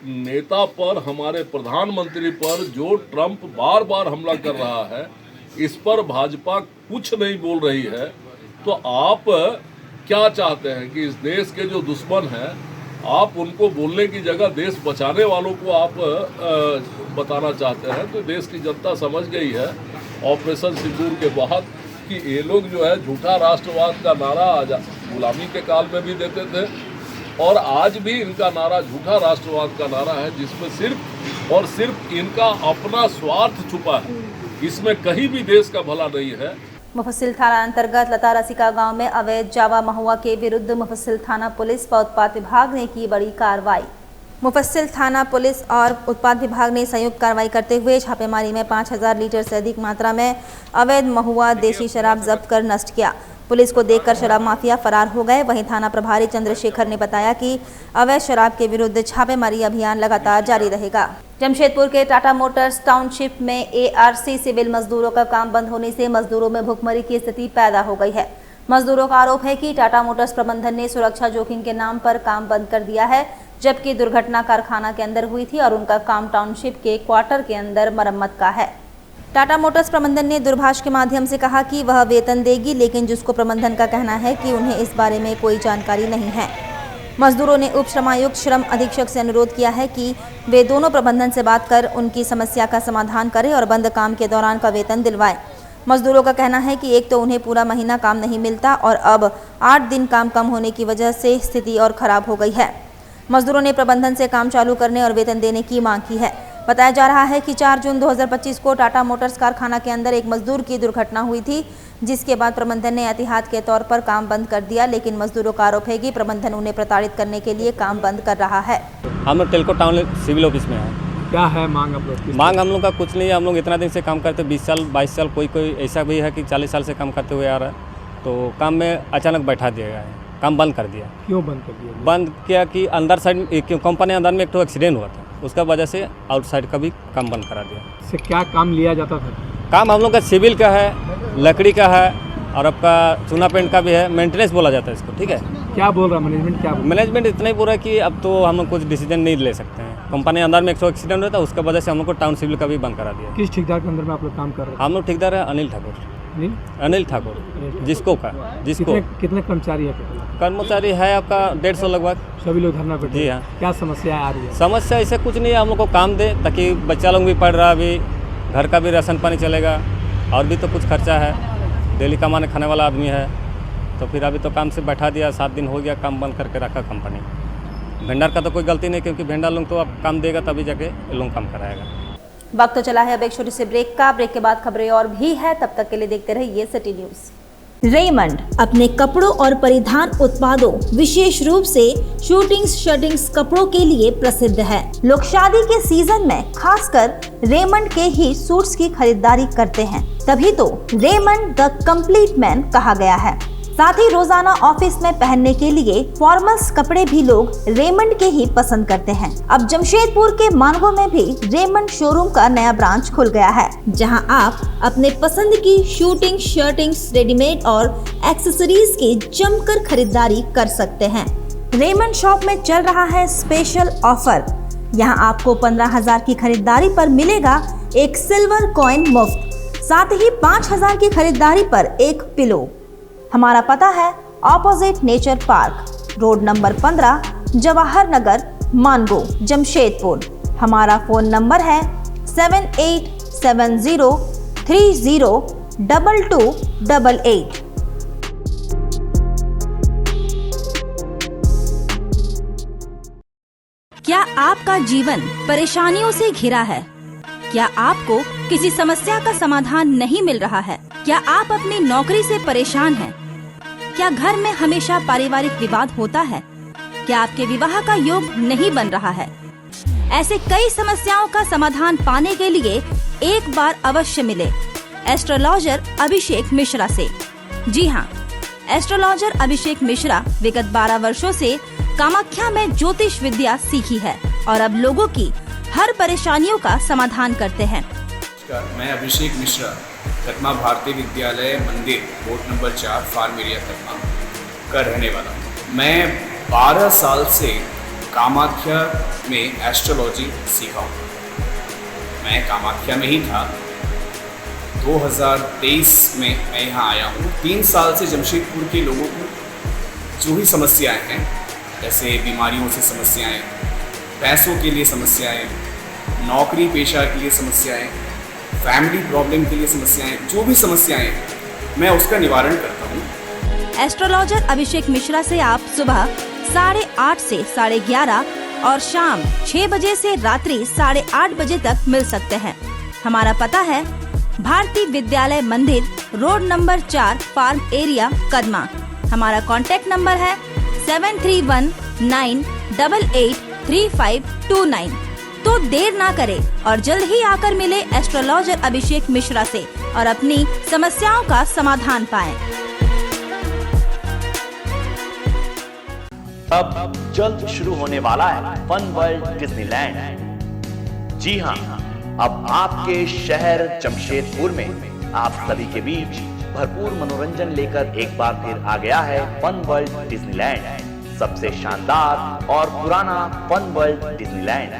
नेता पर, हमारे प्रधानमंत्री पर जो ट्रंप बार बार हमला कर रहा है, इस पर भाजपा कुछ नहीं बोल रही है। तो आप क्या चाहते हैं कि इस देश के जो दुश्मन हैं, आप उनको बोलने की जगह देश बचाने वालों को आप बताना चाहते हैं। तो देश की जनता समझ गई है ऑपरेशन सिंदूर के बाद कि ये लोग जो है झूठा राष्ट्रवाद का नारा गुलामी के काल में भी देते थे और आज भी इनका नारा झूठा राष्ट्रवाद का नारा है, जिसमें सिर्फ और सिर्फ इनका अपना स्वार्थ छुपा है। इसमें कहीं भी देश का भला नहीं है। मुफस्सिल थाना अंतर्गत लता रसिका गांव में अवैध जावा महुआ के विरुद्ध मुफस्सिल थाना पुलिस व उत्पाद विभाग ने की बड़ी कार्रवाई। मुफस्सिल थाना पुलिस और उत्पाद विभाग ने संयुक्त कार्रवाई करते हुए छापेमारी में 5000 लीटर से अधिक मात्रा में अवैध महुआ देशी शराब जब्त कर नष्ट किया। पुलिस को देखकर शराब माफिया फरार हो गए। वहीं थाना प्रभारी चंद्रशेखर ने बताया कि अवैध शराब के विरुद्ध छापेमारी अभियान लगातार जारी रहेगा। जमशेदपुर के टाटा मोटर्स टाउनशिप में ARC सिविल मजदूरों का काम बंद होने से मजदूरों में भुखमरी की स्थिति पैदा हो गई है। मजदूरों का आरोप है कि टाटा मोटर्स प्रबंधन ने सुरक्षा जोखिम के नाम पर काम बंद कर दिया है, जबकि दुर्घटना कारखाना के अंदर हुई थी और उनका काम टाउनशिप के क्वार्टर के अंदर मरम्मत का है। टाटा मोटर्स प्रबंधन ने दूरभाष के माध्यम से कहा कि वह वेतन देगी, लेकिन जिसको प्रबंधन का कहना है कि उन्हें इस बारे में कोई जानकारी नहीं है। मजदूरों ने उप श्रमायुक्त श्रम अधीक्षक से अनुरोध किया है कि वे दोनों प्रबंधन से बात कर उनकी समस्या का समाधान करें और बंद काम के दौरान का वेतन दिलवाएं। मजदूरों का कहना है कि एक तो उन्हें पूरा महीना काम नहीं मिलता और अब 8 दिन काम कम होने की वजह से स्थिति और खराब हो गई है। मजदूरों ने प्रबंधन से काम चालू करने और वेतन देने की मांग की है। बताया जा रहा है कि 4 जून 2025 को टाटा मोटर्स कारखाना के अंदर एक मजदूर की दुर्घटना हुई थी, जिसके बाद प्रबंधन ने एहतियात के तौर पर काम बंद कर दिया, लेकिन मजदूरों का आरोप है कि प्रबंधन उन्हें प्रताड़ित करने के लिए काम बंद कर रहा है। हम लोग टेल्को टाउन सिविल ऑफिस में हैं। क्या है मांग आप लोग? मांग हम लोग का कुछ नहीं है। हम लोग इतना दिन से काम करते 20 साल 22 साल, कोई ऐसा भी है कि 40 साल से काम करते हुए आ रहा है। तो काम में अचानक बैठा दिया गया है, काम बंद कर दिया। क्यों बंद कर दिया? बंद किया कि अंदर साइड कंपनी अंदर में एक तो एक्सीडेंट हुआ था, उसका वजह से आउटसाइड का भी काम बंद करा दिया। इससे क्या काम लिया जाता था? काम हम लोग का सिविल का है, लकड़ी का है और आपका चूना पेंट का भी है। मेंटेनेंस बोला जाता है इसको, ठीक है। क्या बोल रहा मैनेजमेंट? क्या मैनेजमेंट इतना ही बोल रहा है कि अब तो हम लोग कुछ डिसीजन नहीं ले सकते हैं। कंपनी अंदर में 100 एक्सीडेंट हुआ था, उसका वजह से हम लोग को टाउन सिविल का भी बंद करा दिया। किस ठेकेदार के अंदर में आप लोग काम कर रहे हैं? हम लोग ठेकेदार है अनिल ठाकुर। जिसको कितने कर्मचारी है? कर्मचारी है आपका 150 लगभग। सभी लोग धरना पे? जी हाँ। क्या समस्या आ रही है? समस्या ऐसे कुछ नहीं है, हम लोग को काम दे ताकि बच्चा लोग भी पढ़ रहा, अभी घर का भी राशन पानी चलेगा और भी तो कुछ खर्चा है। डेली कमाने खाने वाला आदमी है, तो फिर अभी तो काम से बैठा दिया। 7 दिन हो गया काम बंद करके रखा कंपनी। वेंडर का तो कोई गलती नहीं, क्योंकि वेंडर लोग तो अब काम देगा तभी जाके लोग काम कराएगा। वक्त तो चला है अब एक छोटी सी ब्रेक का। ब्रेक के बाद खबरें और भी है, तब तक के लिए देखते रहिए सिटी न्यूज़। रेमंड अपने कपड़ों और परिधान उत्पादों विशेष रूप से शूटिंग्स शर्टिंग्स कपड़ों के लिए प्रसिद्ध है। लोग शादी के सीजन में खासकर रेमंड के ही सूट्स की खरीदारी करते हैं, तभी तो रेमंड द कंप्लीट मैन कहा गया है। साथ ही रोजाना ऑफिस में पहनने के लिए फॉर्मल्स कपड़े भी लोग रेमंड के ही पसंद करते हैं। अब जमशेदपुर के मानगो में भी रेमंड शोरूम का नया ब्रांच खुल गया है, जहां आप अपने पसंद की शूटिंग शर्टिंग्स रेडीमेड और एक्सेसरीज की जमकर खरीदारी कर सकते हैं। रेमंड शॉप में चल रहा है स्पेशल ऑफर। यहां आपको 15,000 की खरीदारी पर मिलेगा एक सिल्वर कॉइन मुफ्त, साथ ही 5,000 की खरीदारी पर एक पिलो। हमारा पता है opposite nature park, road number 15, Jawahar Nagar, Mango, Jamshedpur. हमारा फोन नंबर है 7870302288। क्या आपका जीवन परेशानियों से घिरा है? क्या आपको किसी समस्या का समाधान नहीं मिल रहा है? क्या आप अपनी नौकरी से परेशान हैं? क्या घर में हमेशा पारिवारिक विवाद होता है? क्या आपके विवाह का योग नहीं बन रहा है? ऐसे कई समस्याओं का समाधान पाने के लिए एक बार अवश्य मिले एस्ट्रोलॉजर अभिषेक मिश्रा से। जी हाँ, एस्ट्रोलॉजर अभिषेक मिश्रा विगत 12 वर्षों से कामाख्या में ज्योतिष विद्या सीखी है और अब लोगों की हर परेशानियों का समाधान करते हैं। मैं Abhishek Mishra Kadma Bharatiya Vidyalaya Mandir board number 4 farm area Kadma का रहने वाला हूँ। मैं 12 साल से कामाख्या में एस्ट्रोलॉजी सीखा हूँ। मैं कामाख्या में ही था। 2023 में मैं यहाँ आया हूँ। 3 साल से जमशेदपुर के लोगों को जो ही समस्याएं हैं, जैसे बीमारियों से समस्याएं, पैसों के लिए समस्याएं, नौकरी पेशा के लिए समस्याएं, फैमिली प्रॉब्लम के लिए समस्याएं, जो भी समस्याएं हैं, मैं उसका निवारण करता हूँ। एस्ट्रोलॉजर अभिषेक मिश्रा से आप सुबह 8:30 से 11:30 और शाम 6 बजे से रात्रि 8:30 बजे तक मिल सकते हैं। हमारा पता है Bharatiya Vidyalaya Mandir, road number 4, farm area, Kadma. हमारा कॉन्टैक्ट नंबर है 7319883529। तो देर ना करें और जल्द ही आकर मिले एस्ट्रोलॉजर अभिषेक मिश्रा से और अपनी समस्याओं का समाधान पाएं। अब जल्द शुरू होने वाला है फन वर्ल्ड डिज्नीलैंड। जी हाँ, अब आपके शहर जमशेदपुर में आप सभी के बीच भरपूर मनोरंजन लेकर एक बार फिर आ गया है फन वर्ल्ड डिज्नीलैंड। सबसे शानदार और पुराना फन वर्ल्ड डिज्नीलैंड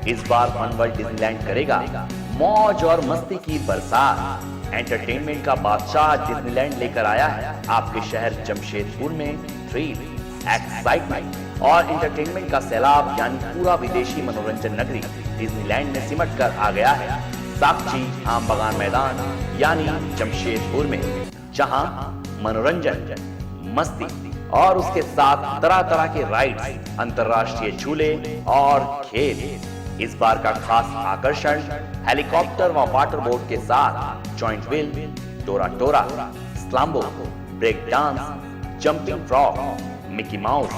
इस बार फन वर्ल्ड डिज्नीलैंड करेगा मौज और मस्ती की बरसात। एंटरटेनमेंट का बादशाह डिज्नीलैंड लेकर आया है आपके शहर जमशेदपुर में थ्रिल, एक्साइटमेंट और एंटरटेनमेंट का सैलाब, यानी पूरा विदेशी मनोरंजन नगरी डिज्नीलैंड में सिमट कर आ गया है साक्षी आम बगान मैदान यानी जमशेदपुर में, जहां मनोरंजन, मस्ती और उसके साथ तरह तरह के राइड्स, अंतर्राष्ट्रीय झूले और खेल। इस बार का खास आकर्षण हेलीकॉप्टर व वाटर बोट के साथ जॉइंट व्हील, टोरा टोरा, स्लाम्बो, break dance, jumping frog, Mickey Mouse,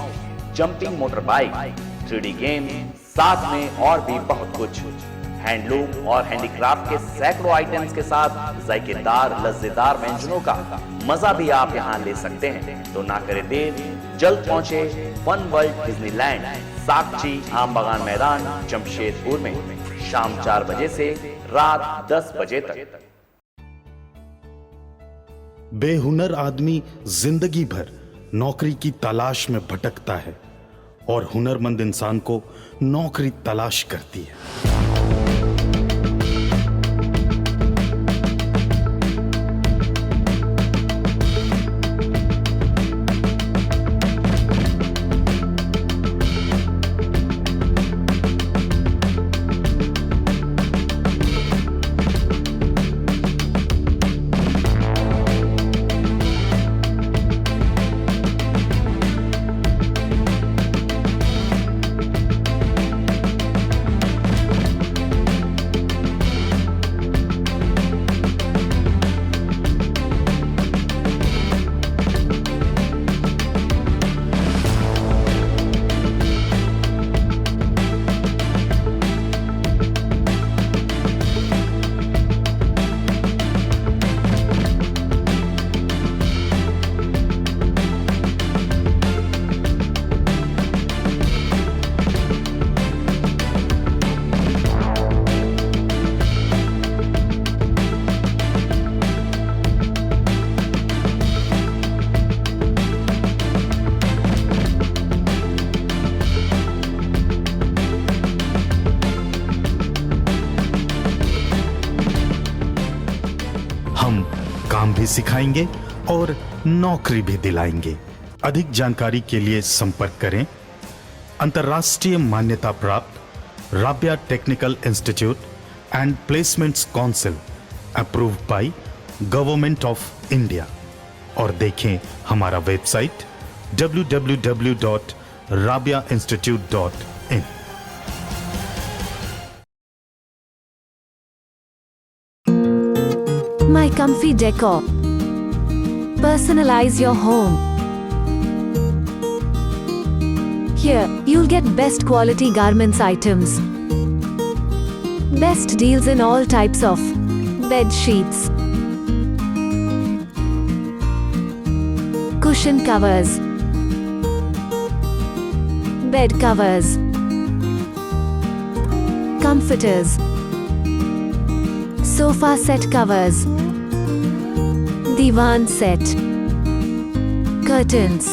jumping motor bike, 3D game, साथ में और भी बहुत कुछ। हैंडलूम और हैंडीक्राफ्ट के सैकड़ों आइटम्स के साथ जायकेदार लज्जेदार व्यंजनों का मजा भी आप यहाँ ले सकते हैं। तो ना करें देर, जल्द पहुंचे फन वर्ल्ड डिज्नीलैंड, साक्षी आम बगान मैदान, जमशेदपुर में शाम 4 बजे से रात 10 बजे तक। बेहुनर आदमी जिंदगी भर नौकरी की तलाश में भटकता है और हुनरमंद इंसान को नौकरी तलाश करती है। हम काम भी सिखाएंगे और नौकरी भी दिलाएंगे। अधिक जानकारी के लिए संपर्क करें अंतर्राष्ट्रीय मान्यता प्राप्त Rabia technical institute and placements council approved by government of India और देखें हमारा website www.rabiainstitute.in। My Comfy Decor. Personalize your home. Here, you'll get best quality garments items. Best deals in all types of bed sheets, cushion covers, bed covers, comforters, sofa set covers, divan set, curtains,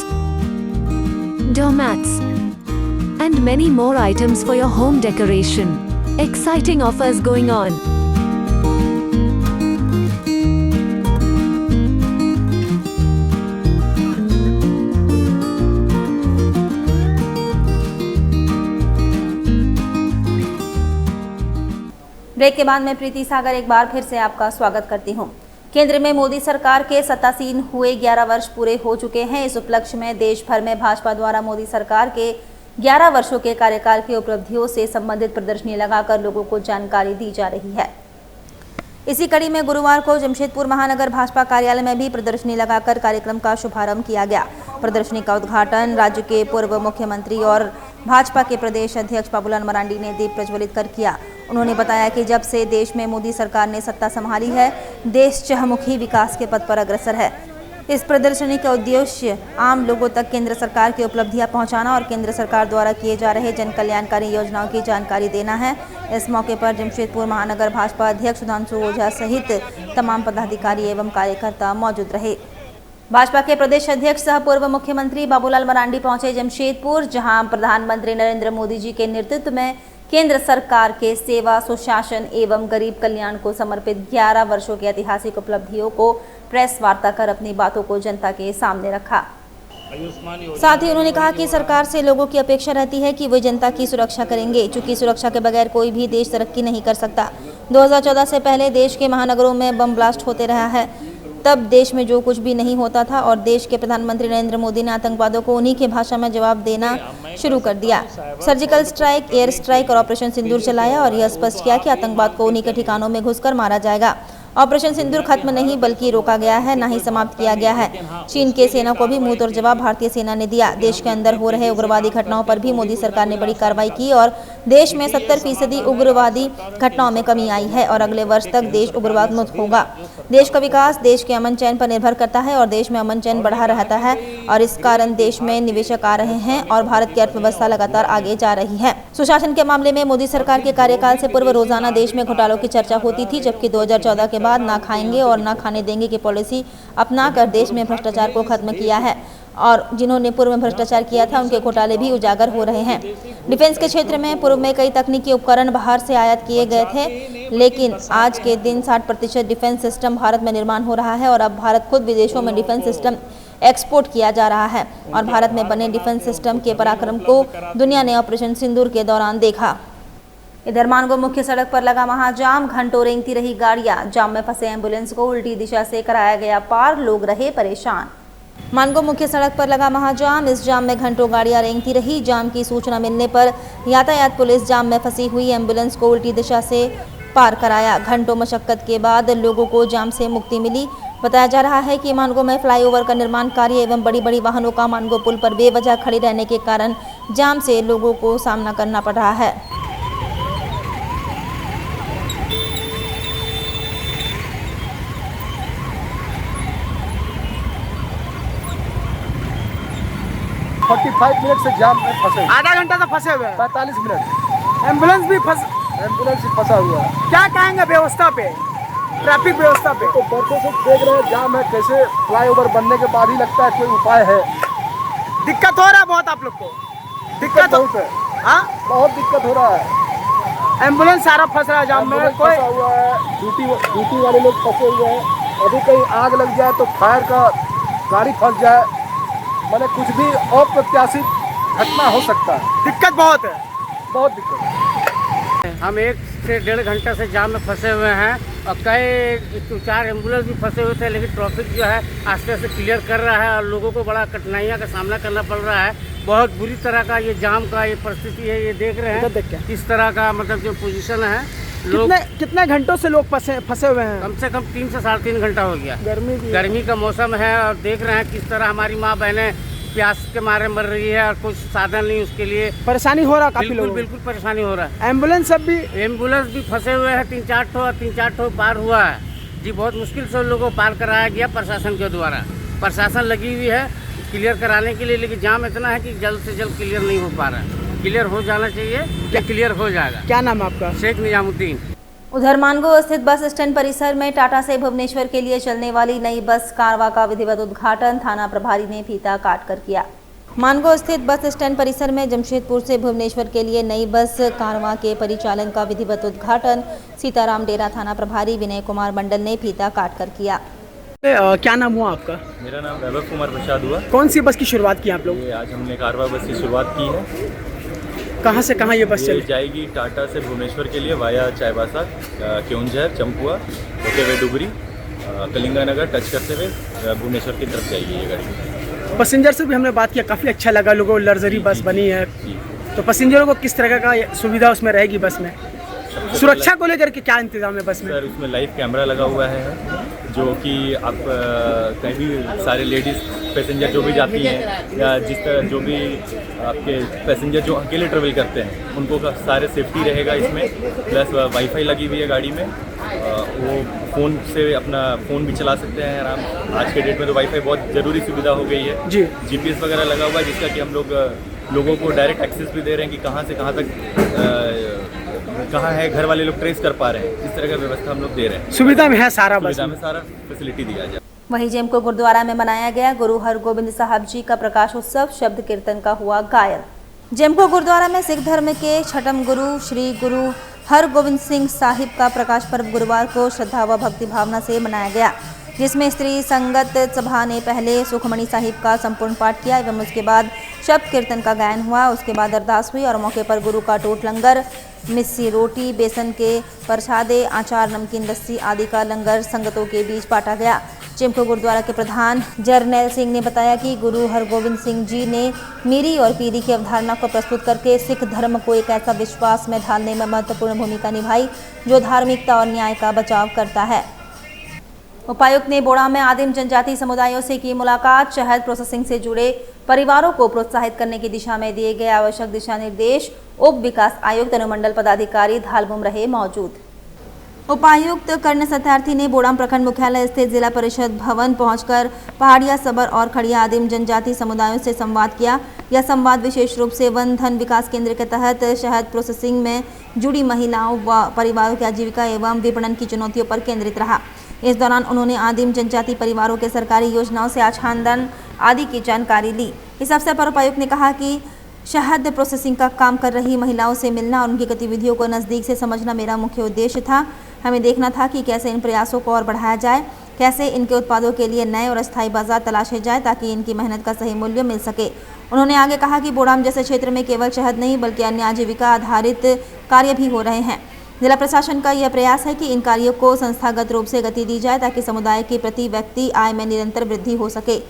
doormats, and many more items for your home decoration. Exciting offers going on. Break के बाद मैं प्रीति सागर एक बार फिर से आपका स्वागत करती हूं। केंद्र में मोदी सरकार के सत्तासीन हुए 11 वर्ष पूरे हो चुके हैं। इस उपलक्ष्य में देश भर में भाजपा द्वारा मोदी सरकार के 11 वर्षों के कार्यकाल की उपलब्धियों से संबंधित प्रदर्शनी लगाकर लोगों को जानकारी दी जा रही है। इसी कड़ी में गुरुवार को जमशेदपुर महानगर भाजपा कार्यालय में भी प्रदर्शनी लगाकर कार्यक्रम का शुभारंभ किया गया। प्रदर्शनी का उद्घाटन राज्य के पूर्व मुख्यमंत्री और भाजपा के प्रदेश अध्यक्ष बाबूलाल मरांडी ने दीप प्रज्वलित कर किया। उन्होंने बताया कि जब से देश में मोदी सरकार ने सत्ता संभाली है, देश चहुमुखी विकास के पथ पर अग्रसर है। इस प्रदर्शनी का उद्देश्य आम लोगों तक केंद्र सरकार की उपलब्धियां पहुंचाना और केंद्र सरकार द्वारा किए जा रहे जन कल्याणकारी योजनाओं की जानकारी देना है। इस मौके पर जमशेदपुर महानगर भाजपा अध्यक्ष सुधांशु ओझा सहित तमाम पदाधिकारी एवं कार्यकर्ता मौजूद रहे। भाजपा के प्रदेश अध्यक्ष सह पूर्व मुख्यमंत्री बाबूलाल मरांडी पहुंचे जमशेदपुर, जहां प्रधानमंत्री नरेंद्र मोदी जी के नेतृत्व में केंद्र सरकार के सेवा, सुशासन एवं गरीब कल्याण को समर्पित 11 वर्षों की ऐतिहासिक उपलब्धियों को प्रेस वार्ता कर अपनी बातों को जनता के सामने रखा। साथ ही उन्होंने कहा कि सरकार से लोगों की अपेक्षा रहती है कि वे जनता की सुरक्षा करेंगे, चूंकि सुरक्षा के बगैर कोई भी देश तरक्की नहीं कर सकता। 2014 से पहले देश के महानगरों में बम ब्लास्ट होते रहा है, तब देश में जो कुछ भी नहीं होता था और देश के प्रधानमंत्री नरेंद्र मोदी ने आतंकवादियों को उन्हीं की भाषा में जवाब देना शुरू कर दिया। सर्जिकल स्ट्राइक, एयर स्ट्राइक और ऑपरेशन सिंदूर चलाया और यह स्पष्ट किया कि आतंकवाद को उन्हीं के ठिकानों में घुसकर मारा जाएगा। ऑपरेशन सिंदूर खत्म नहीं बल्कि रोका गया है, न ही समाप्त किया गया है। चीन के सेना को भी मुंहतोड़ जवाब भारतीय सेना ने दिया। देश के अंदर हो रहे उग्रवादी घटनाओं पर भी मोदी सरकार ने बड़ी कार्रवाई की और देश में 70% उग्रवादी घटनाओं में कमी आई है और अगले वर्ष तक देश उग्रवाद मुक्त होगा। देश का विकास देश के अमन चैन पर निर्भर करता है और देश में अमन चैन बढ़ा रहता है और इस कारण देश में निवेशक आ रहे हैं और भारत की अर्थव्यवस्था लगातार आगे जा रही है। सुशासन के मामले में मोदी सरकार के कार्यकाल से पूर्व रोजाना देश में घोटालों की चर्चा होती थी, जबकि 2014 के बाद ना खाएंगे और ना खाने देंगे की पॉलिसी अपनाकर देश में भ्रष्टाचार को खत्म किया है और जिन्होंने पूर्व में भ्रष्टाचार किया था उनके घोटाले भी उजागर हो रहे हैं। डिफेंस के क्षेत्र में पूर्व में कई तकनीकी उपकरण बाहर से आयात किए गए थे, लेकिन आज के दिन 60% डिफेंस सिस्टम भारत में निर्माण हो रहा है और अब भारत खुद विदेशों में डिफेंस सिस्टम एक्सपोर्ट किया जा रहा है और भारत में बने डिफेंस सिस्टम के पराक्रम को दुनिया ने ऑपरेशन सिंदूर के दौरान देखा। इधर मानगो मुख्य सड़क पर लगा महाजाम, घंटों रेंगती रही गाड़ियां, जाम में फंसे एम्बुलेंस को उल्टी दिशा से कराया गया पार, लोग रहे परेशान। मानगो मुख्य सड़क पर लगा महाजाम, इस जाम में घंटों गाड़ियां रेंगती रही। जाम की सूचना मिलने पर यातायात पुलिस जाम में फंसी हुई एम्बुलेंस को उल्टी दिशा से पार कराया। घंटों मशक्कत के बाद लोगों को जाम से मुक्ति मिली। बताया जा रहा है कि मानगो में फ्लाईओवर का निर्माण कार्य एवं बड़ी बड़ी वाहनों का मानगो पुल पर बेवजह खड़ी रहने के कारण जाम से लोगों को सामना करना पड़ रहा है। मिनट से जाम में फंसे, आधा घंटा तो फंसे हुए हैं। 45 मिनट एम्बुलेंस भी फंसा हुआ है। क्या कहेंगे व्यवस्था पे, ट्रैफिक व्यवस्था पे? तो बरसों से देख रहे हैं जाम है, कैसे फ्लाईओवर बनने के बाद ही लगता है कोई उपाय है। दिक्कत हो रहा है बहुत आप लोग को? दिक्कत बहुत है, हाँ बहुत दिक्कत हो रहा है। एम्बुलेंस सारा फंस रहा है जाम में, कोई फंसा हुआ है, ड्यूटी वाले लोग फंसे हुए हैं। अभी कहीं आग लग जाए तो फायर का गाड़ी फंस जाए, मैंने कुछ भी अप्रत्याशित घटना हो सकता है। दिक्कत बहुत है, बहुत दिक्कत। हम 1 से 1.5 घंटे से जाम में फंसे हुए हैं और कई 4 एम्बुलेंस भी फंसे हुए थे, लेकिन ट्रैफिक जो है आस्ते आस्ते क्लियर कर रहा है और लोगों को बड़ा कठिनाइयों का सामना करना पड़ रहा है। बहुत बुरी तरह का ये जाम का ये परिस्थिति है, ये देख रहे हैं किस तरह का मतलब जो पोजीशन है। लोग कितने घंटों से लोग फंसे हुए हैं? कम से कम 3 से 3.5 घंटा हो गया। गर्मी का मौसम है और देख रहे हैं किस तरह हमारी माँ बहनें प्यास के मारे मर रही है और कुछ साधन नहीं, उसके लिए परेशानी हो रहा है काफी लोगों को। बिल्कुल परेशानी हो रहा है। एम्बुलेंस भी फंसे हुए हैं, 3-4 ठो और 3-4 ठो पार हुआ है जी। बहुत मुश्किल से उन लोगों को पार कराया गया प्रशासन के द्वारा। प्रशासन लगी हुई है क्लियर कराने के लिए, लेकिन जाम इतना है कि जल्द से जल्द क्लियर नहीं हो पा रहा है। क्लियर हो जाना चाहिए, क्या क्लियर हो जाएगा। क्या नाम है आपका? शेख निजामुद्दीन। उधर मानगो स्थित बस स्टैंड परिसर में टाटा से भुवनेश्वर के लिए चलने वाली नई बस कारवा का विधिवत उद्घाटन थाना प्रभारी ने फीता काट कर किया। मानगो स्थित बस स्टैंड परिसर में जमशेदपुर से भुवनेश्वर के लिए नई बस कारवा के परिचालन का विधिवत उद्घाटन सीताराम डेरा थाना प्रभारी विनय कुमार मंडल ने फीता काट कर किया। क्या नाम हुआ आपका? मेरा नाम वैभव कुमार प्रसाद हुआ। कौन सी बस की शुरुआत की आप लोग? आज हमने कारवा बस की शुरुआत की है। कहाँ से कहाँ ये बस चली? जाएगी टाटा से भुवनेश्वर के लिए वाया चाईबासा, केउंझर, चंपुआ होते हुए डुगरी, कलिंगानगर टच करते हुए भुवनेश्वर की तरफ जाएगी ये गाड़ी। पैसेंजर से भी हमने बात किया, काफ़ी अच्छा लगा लोगों को। लग्जरी बस बनी है, तो पैसेंजरों को किस तरह का सुविधा उसमें रहेगी बस में? सुरक्षा को लेकर के क्या इंतजाम है बस में? सर उसमें लाइव कैमरा लगा हुआ है, जो कि आप कहीं भी सारे लेडीज़ पैसेंजर जो भी जाती हैं या जिस तरह जो भी आपके पैसेंजर जो अकेले ट्रेवल करते हैं उनको का सारे सेफ्टी रहेगा इसमें। प्लस वाईफाई लगी हुई है गाड़ी में, वो फ़ोन से अपना फ़ोन भी चला सकते हैं आराम। आज के डेट में तो वाईफाई बहुत ज़रूरी सुविधा हो गई है जी। GPS वगैरह लगा हुआ है जिसका कि हम लोगों को डायरेक्ट एक्सेस भी दे रहे हैं कि कहाँ से कहाँ तक कहाँ है, घर वाले लोग ट्रेस कर पा रहे हैं। इस तरह का व्यवस्था हम लोग दे रहे हैं। सुविधा में है सारा, सुविधा में सारा फैसिलिटी दिया जाए। वहीं जेमको गुरुद्वारा में मनाया गया गुरु हरगोबिंद साहब जी का प्रकाश उत्सव, शब्द कीर्तन का हुआ गायन। जेमको गुरुद्वारा में सिख धर्म के छठम गुरु श्री गुरु हरगोबिंद सिंह साहिब का प्रकाश पर्व गुरुवार को श्रद्धा व भक्ति भावना से मनाया गया, जिसमें स्त्री संगत सभा ने पहले सुखमणि साहिब का संपूर्ण पाठ किया एवं उसके बाद शब्द कीर्तन का गायन हुआ। उसके बाद अरदास हुई और मौके पर गुरु का टोट लंगर, मिस्सी रोटी, बेसन के प्रसादे, आचार, नमकीन, लस्सी आदि का लंगर संगतों के बीच बांटा गया। चिमको गुरुद्वारा के प्रधान जरनैल सिंह ने बताया कि गुरु हरगोबिंद सिंह जी ने मीरी और पीरी की अवधारणा को प्रस्तुत करके सिख धर्म को एक ऐसा विश्वास में ढालने में महत्वपूर्ण भूमिका निभाई जो धार्मिकता और न्याय का बचाव करता है। उपायुक्त ने बोड़ा में आदिम जनजाति समुदायों से की मुलाकात, शहद प्रोसेसिंग से जुड़े परिवारों को प्रोत्साहित करने की दिशा में दिए गए आवश्यक दिशा निर्देश। उप विकास आयुक्त अनुमंडल पदाधिकारी धालबुम रहे मौजूद। उपायुक्त कर्ण सत्यार्थी ने बोड़ाम प्रखंड मुख्यालय स्थित जिला परिषद भवन पहुंचकर पहाड़िया, सबर और खड़िया आदिम जनजाति समुदायों से संवाद किया। यह संवाद विशेष रूप से वन धन विकास केंद्र के तहत शहद प्रोसेसिंग में जुड़ी महिलाओं व परिवारों की आजीविका एवं विपणन की चुनौतियों पर केंद्रित रहा। इस दौरान उन्होंने आदिम जनजाति परिवारों के सरकारी योजनाओं से खानदान आदि की जानकारी ली। इस अवसर पर उपायुक्त ने कहा कि शहद प्रोसेसिंग का काम कर रही महिलाओं से मिलना और उनकी गतिविधियों को नज़दीक से समझना मेरा मुख्य उद्देश्य था। हमें देखना था कि कैसे इन प्रयासों को और बढ़ाया जाए, कैसे इनके उत्पादों के लिए नए और अस्थायी बाजार तलाशे जाए ताकि इनकी मेहनत का सही मूल्य मिल सके। उन्होंने आगे कहा कि बोड़ाम जैसे क्षेत्र में केवल शहद नहीं बल्कि अन्य आजीविका आधारित कार्य भी हो रहे हैं। जिला प्रशासन का यह प्रयास है कि इन कार्यों को संस्थागत रूप से गति दी जाए ताकि समुदाय की प्रति व्यक्ति आय में निरंतर वृद्धि हो सके।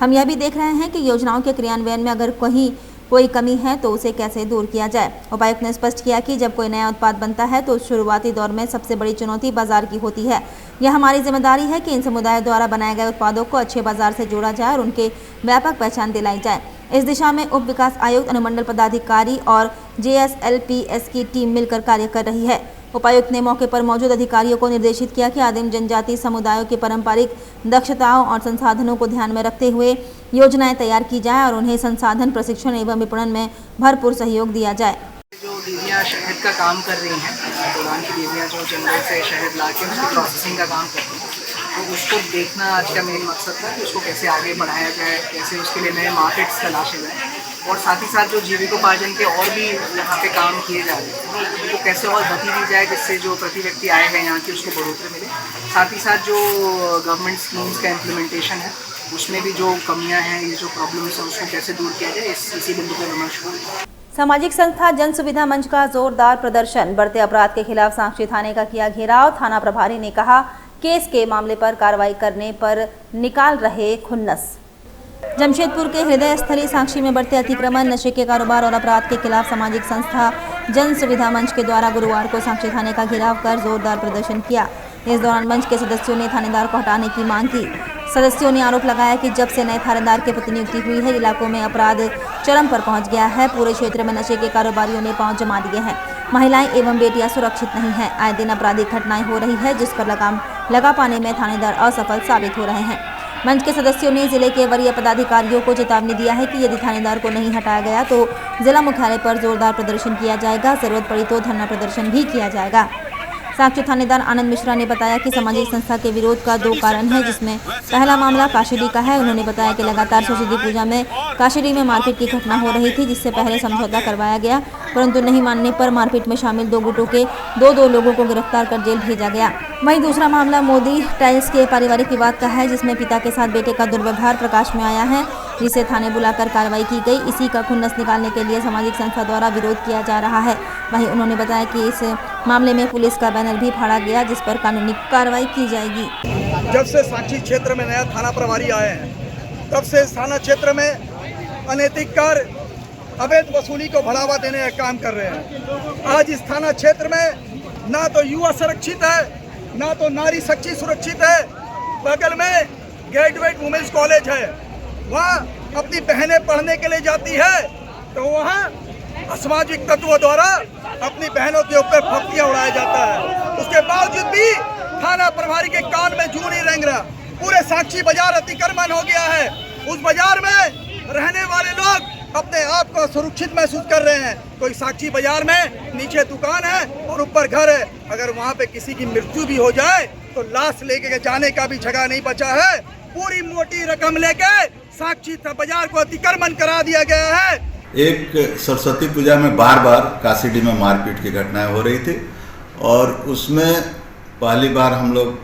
हम यह भी देख रहे हैं कि योजनाओं के क्रियान्वयन में अगर कहीं कोई कमी है तो उसे कैसे दूर किया जाए। उपायुक्त ने स्पष्ट किया कि जब कोई नया उत्पाद बनता है तो शुरुआती दौर में सबसे बड़ी चुनौती बाजार की होती है। यह हमारी जिम्मेदारी है कि इन समुदायों द्वारा बनाए गए उत्पादों को अच्छे बाजार से जोड़ा जाए और उनके व्यापक पहचान दिलाई जाए। इस दिशा में उप विकास आयुक्त, अनुमंडल पदाधिकारी और JSLPS की टीम मिलकर कार्य कर रही है। उपायुक्त ने मौके पर मौजूद अधिकारियों को निर्देशित किया कि आदिम जनजाति समुदायों की पारंपरिक दक्षताओं और संसाधनों को ध्यान में रखते हुए योजनाएं तैयार की जाए और उन्हें संसाधन, प्रशिक्षण एवं विपणन में भरपूर सहयोग दिया जाए। जो दीदियाँ शहद का काम कर रही हैं, बोड़ाम की दीदियाँ जो जंगल से शहद ला के उसकी प्रोसेसिंग का काम करती हैं, तो उसको देखना आज का मेन मकसद था कि उसको कैसे आगे बढ़ाया जाए, कैसे उसके लिए नए मार्केट्स तलाशे जाए। और साथ ही साथ जो जीविकोपार्जन के और भी यहाँ पे काम किए जा रहे हैं उनको कैसे और गति दी जाए जिससे जो प्रति व्यक्ति आए हैं यहाँ की उसको बढ़ोतरी मिले। साथ ही साथ जो गवर्नमेंट स्कीम्स का इम्प्लीमेंटेशन है उसमें भी जो कमियाँ हैं, ये जो प्रॉब्लम्स हैं उसको कैसे दूर किया जाए, इसी बिंदु पर विमर्श हुआ। सामाजिक संस्था जन सुविधा मंच का जोरदार प्रदर्शन, बढ़ते अपराध के खिलाफ साक्षी थाने का किया घेराव। थाना प्रभारी ने कहा केस के मामले पर कार्रवाई करने पर निकाल रहे खुन्नस। जमशेदपुर के हृदय स्थली साक्षी में बढ़ते अतिक्रमण, नशे के कारोबार और अपराध के खिलाफ सामाजिक संस्था जन सुविधा मंच के द्वारा गुरुवार को साक्षी थाने का घेराव कर जोरदार प्रदर्शन किया। इस दौरान मंच के सदस्यों ने थानेदार को हटाने की मांग की। सदस्यों ने आरोप लगाया कि जब से नए थानेदार की प्रतिनियुक्ति हुई है, इलाकों में अपराध चरम पर पहुंच गया है। पूरे क्षेत्र में नशे के कारोबारियों ने पांव जमा दिए हैं। महिलाएं एवं बेटियां सुरक्षित नहीं हैं। आए दिन आपराधिक घटनाएं हो रही है, जिस पर लगाम लगा पाने में थानेदार असफल साबित हो रहे हैं। मंच के सदस्यों ने जिले के वरीय पदाधिकारियों को चेतावनी दिया है कि यदि थानेदार को नहीं हटाया गया तो जिला मुख्यालय पर जोरदार प्रदर्शन किया जाएगा। जरूरत पड़ी तो धरना प्रदर्शन भी किया जाएगा। साक्षी थानेदार आनंद मिश्रा ने बताया कि सामाजिक संस्था के विरोध का 2 कारण है, जिसमें पहला मामला काशीडी का है। उन्होंने बताया कि लगातार सरस्वती पूजा में काशीडी में मारपीट की घटना हो रही थी, जिससे पहले समझौता करवाया गया, परंतु नहीं मानने पर मारपीट में शामिल 2 गुटों के 2 लोगों को गिरफ्तार कर जेल भेजा गया। वहीं दूसरा मामला मोदी टाइल्स के पारिवारिक विवाद का है, जिसमें पिता के साथ बेटे का दुर्व्यवहार प्रकाश में आया है, जिसे थाने बुलाकर कार्रवाई की गई। इसी का खुन्नस निकालने के लिए सामाजिक संस्था द्वारा विरोध किया जा रहा है। वहीं उन्होंने बताया कि इस मामले में पुलिस का बैनर भी फाड़ा गया, जिस पर कानूनी कार्रवाई की जाएगी। जब से साक्षी क्षेत्र में नया थाना प्रभारी आए हैं, तब से इस थाना क्षेत्र में अनैतिक कार्य, अवैध वसूली को बढ़ावा देने का काम कर रहे हैं। आज इस थाना क्षेत्र में ना तो युवा सुरक्षित है, ना तो नारी शक्ति सुरक्षित है। बगल में ग्रेजुएट वुमेन्स कॉलेज है, वहाँ अपनी बहनें पढ़ने के लिए जाती है तो वहाँ असामाजिक तत्वों द्वारा अपनी बहनों के ऊपर फप्तियाँ उड़ाया जाता है। उसके बावजूद भी थाना प्रभारी के कान में जू नहीं रेंग रहा। पूरे साक्षी बाजार अतिक्रमण हो गया है। उस बाजार में रहने वाले लोग अपने आप को सुरक्षित महसूस कर रहे हैं। कोई साक्षी बाजार में नीचे दुकान है और ऊपर घर है, अगर वहाँ पे किसी की मृत्यु भी हो जाए तो लाश लेके जाने का भी जगह नहीं बचा है। पूरी मोटी रकम लेके साक्षी बाजार को अतिक्रमण करा दिया गया है। एक सरस्वती पूजा में बार बार काशीडी में मारपीट की घटनाएं हो रही थी और उसमें पहली बार हम लोग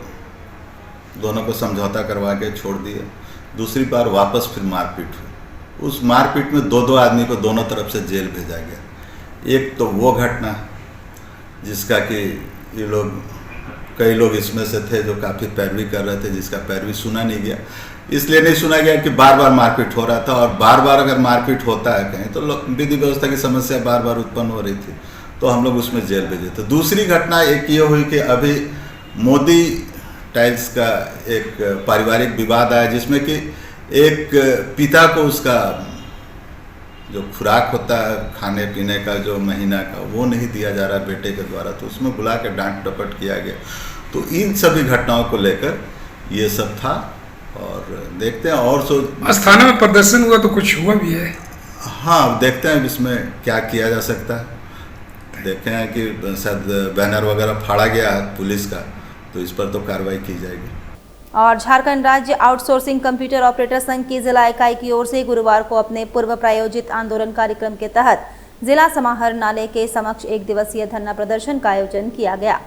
दोनों को समझौता करवा के छोड़ दिए। दूसरी बार वापस फिर मारपीट हुई। उस मारपीट में 2 आदमी को दोनों तरफ से जेल भेजा गया। एक तो वो घटना जिसका कि ये लोग, कई लोग इसमें से थे जो काफ़ी पैरवी कर रहे थे, जिसका पैरवी सुना नहीं गया। इसलिए नहीं सुना गया कि बार बार मारपीट हो रहा था, और बार बार अगर मारपीट होता है कहीं तो विधि व्यवस्था की समस्या बार बार उत्पन्न हो रही थी, तो हम लोग उसमें जेल भेजे थे। दूसरी घटना एक ये हुई कि अभी मोदी टाइल्स का एक पारिवारिक विवाद आया, जिसमें कि एक पिता को उसका जो खुराक होता है खाने पीने का जो महीना का, वो नहीं दिया जा रहा बेटे के द्वारा, तो उसमें बुला के डांट डपट किया गया। तो इन सभी घटनाओं को लेकर ये सब था और देखते हैं। और थाना में प्रदर्शन हुआ तो कुछ हुआ भी है? हाँ, देखते हैं इसमें क्या किया जा सकता है। देखते हैं कि शायद बैनर वगैरह फाड़ा गया है पुलिस का, तो इस पर तो कार्रवाई की जाएगी। और झारखंड राज्य आउटसोर्सिंग कंप्यूटर ऑपरेटर संघ की जिला इकाई की ओर से गुरुवार को अपने पूर्व प्रायोजित आंदोलन कार्यक्रम के तहत जिला समाहरणालय के समक्ष 1 दिवसीय धरना प्रदर्शन का आयोजन किया गया।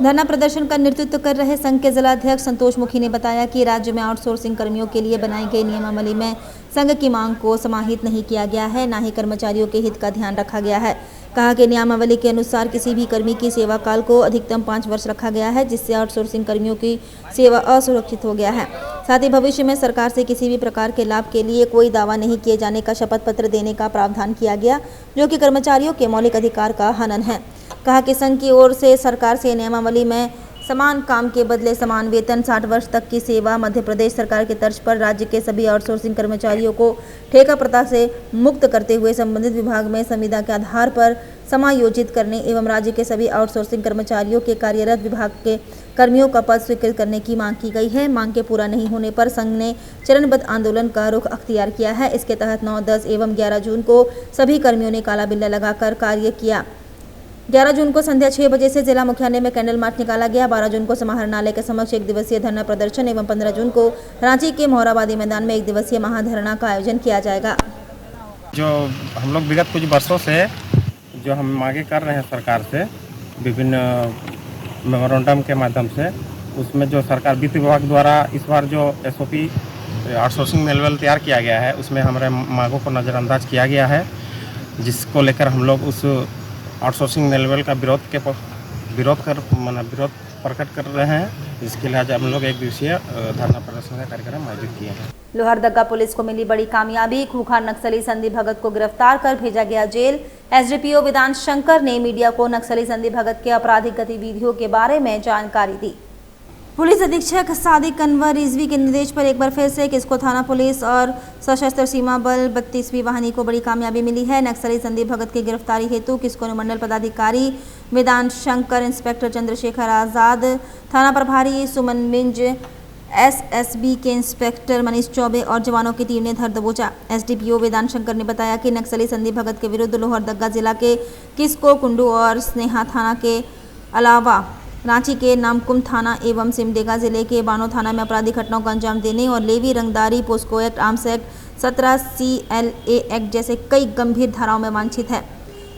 धरना प्रदर्शन का नेतृत्व कर रहे संघ के जिलाध्यक्ष संतोष मुखी ने बताया कि राज्य में आउटसोर्सिंग कर्मियों के लिए बनाई गई नियमावली में संघ की मांग को समाहित नहीं किया गया है, न ही कर्मचारियों के हित का ध्यान रखा गया है। कहा कि नियमावली के अनुसार किसी भी कर्मी की सेवा काल को अधिकतम 5 वर्ष रखा गया है, जिससे आउटसोर्सिंग कर्मियों की सेवा असुरक्षित हो गया है। साथ ही भविष्य में सरकार से किसी भी प्रकार के लाभ के लिए कोई दावा नहीं किए जाने का शपथ पत्र देने का प्रावधान किया गया, जो कि कर्मचारियों के मौलिक अधिकार का हनन है। कहा कि संघ की ओर से सरकार से नियमावली में समान काम के बदले समान वेतन, 60 वर्ष तक की सेवा, मध्य प्रदेश सरकार के तर्ज पर राज्य के सभी आउटसोर्सिंग कर्मचारियों को ठेका प्रथा से मुक्त करते हुए संबंधित विभाग में संविदा के आधार पर समायोजित करने एवं राज्य के सभी आउटसोर्सिंग कर्मचारियों के कार्यरत विभाग के कर्मियों का पद स्वीकृत करने की मांग की गई है। मांग के पूरा नहीं होने पर संघ ने चरणबद्ध आंदोलन का रुख अख्तियार किया है। इसके तहत 9, 10 एवं 11 जून को सभी कर्मियों ने काला बिल्ला लगाकर कार्य किया। 11 जून को संध्या 6 बजे से जिला मुख्यालय में कैंडल मार्च निकाला गया। 12 जून को समाहरणालय के समक्ष 1 दिवसीय धरना प्रदर्शन एवं 15 जून को रांची के मोहराबादी मैदान में 1 दिवसीय महाधरना का आयोजन किया जाएगा। जो हम लोग विगत कुछ वर्षों से जो हम मांगे कर रहे हैं सरकार से विभिन्न मेमोरेंडम के माध्यम से, उसमें जो सरकार वित्त विभाग द्वारा इस बार जो SOP आउटसोर्सिंग मैनुअल तैयार किया गया है, उसमें हमारे मांगों को नज़रअंदाज किया गया है, जिसको लेकर हम लोग उस आउटसोर्सिंग मैनुअल का विरोध प्रकट कर रहे हैं। इसके लिए आज हम लोग एक दिवसीय धरना प्रदर्शन का कार्यक्रम आयोजित किए हैं। लोहरदगा पुलिस को मिली बड़ी कामयाबी, खूंखार नक्सली संदीप भगत को गिरफ्तार कर भेजा गया जेल। SDPO वेदांत शंकर ने मीडिया को नक्सली संदीप भगत के आपराधिक गतिविधियों के बारे में जानकारी दी। पुलिस अधीक्षक सादिक अनवर रिजवी के निर्देश पर एक बार फिर से किस्को थाना पुलिस और सशस्त्र सीमा बल 32वीं वाहिनी को बड़ी कामयाबी मिली है। नक्सली संदीप भगत की गिरफ्तारी हेतु किस्को अनुमंडल पदाधिकारी वेदांत शंकर, इंस्पेक्टर चंद्रशेखर आज़ाद, थाना प्रभारी सुमन मिंज, SSB के इंस्पेक्टर मनीष चौबे और जवानों की टीम ने धर दबोचा। SDPO वेदांत शंकर ने बताया कि नक्सली संदीप भगत के विरुद्ध लोहरदगा जिला के किस्को, कुंडू और स्नेहा थाना के अलावा रांची के नामकुम थाना एवं सिमडेगा जिले के बानो थाना में आपराधिक घटनाओं को अंजाम देने और लेवी, रंगदारी, POCSO act, arms act, 17 CLA act जैसे कई गंभीर धाराओं में वांछित है।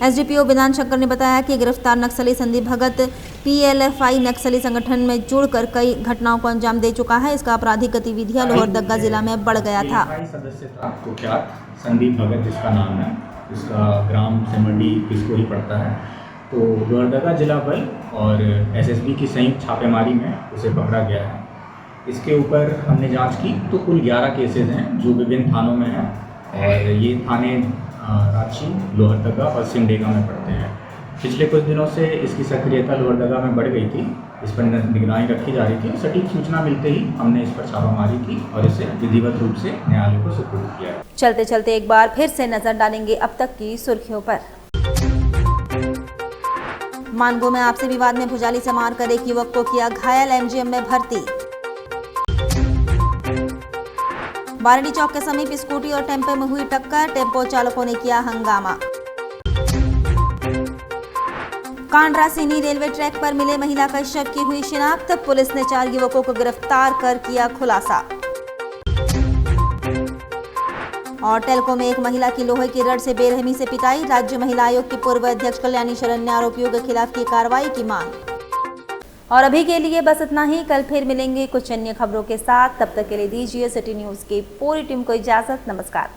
SDPO वेदांत शंकर ने बताया कि गिरफ्तार नक्सली संदीप भगत PLFI नक्सली संगठन में जुड़कर कई घटनाओं को अंजाम दे चुका है। इसका आपराधिक गतिविधियां लोहरदगा जिला में बढ़ गया था। सदस्य कुख्यात संदीप भगत जिसका नाम है, इसका ग्राम सिमंडी किसको ही पड़ता है, तो लोहरदगा जिला बल और SSB की संयुक्त छापेमारी में उसे पकड़ा गया है। इसके ऊपर हमने जांच की तो कुल 11 केसेस हैं जो विभिन्न थानों में हैं और ये थाने रांची, लोहरदगा और सिमडेगा में पड़ते हैं। पिछले कुछ दिनों से इसकी सक्रियता लोहरदगा में बढ़ गई थी, इस पर निगरानी रखी जा रही थी। सटीक सूचना मिलते ही हमने इस पर छापामारी की और इसे विधिवत रूप से न्यायालय को सुपुर्द किया। चलते चलते एक बार फिर से नजर डालेंगे अब तक की सुर्खियों पर। मानगो में आपसी विवाद में भुजाली से मारकर एक युवक को किया घायल, MGM में भर्ती। बारडी चौक के समीप स्कूटी और टेम्पो में हुई टक्कर, टेम्पो चालकों ने किया हंगामा। कांड्रा सीनी रेलवे ट्रैक पर मिले महिला का शव की हुई शिनाख्त, पुलिस ने 4 युवकों को गिरफ्तार कर किया खुलासा। और टेल्को में एक महिला की लोहे की रड से बेरहमी से पिटाई, राज्य महिला आयोग की पूर्व अध्यक्ष कल्याणी शरण ने आरोपियों के खिलाफ की कार्रवाई की मांग। और अभी के लिए बस इतना ही, कल फिर मिलेंगे कुछ अन्य खबरों के साथ। तब तक के लिए दीजिए सिटी न्यूज़ की पूरी टीम को इजाजत। नमस्कार।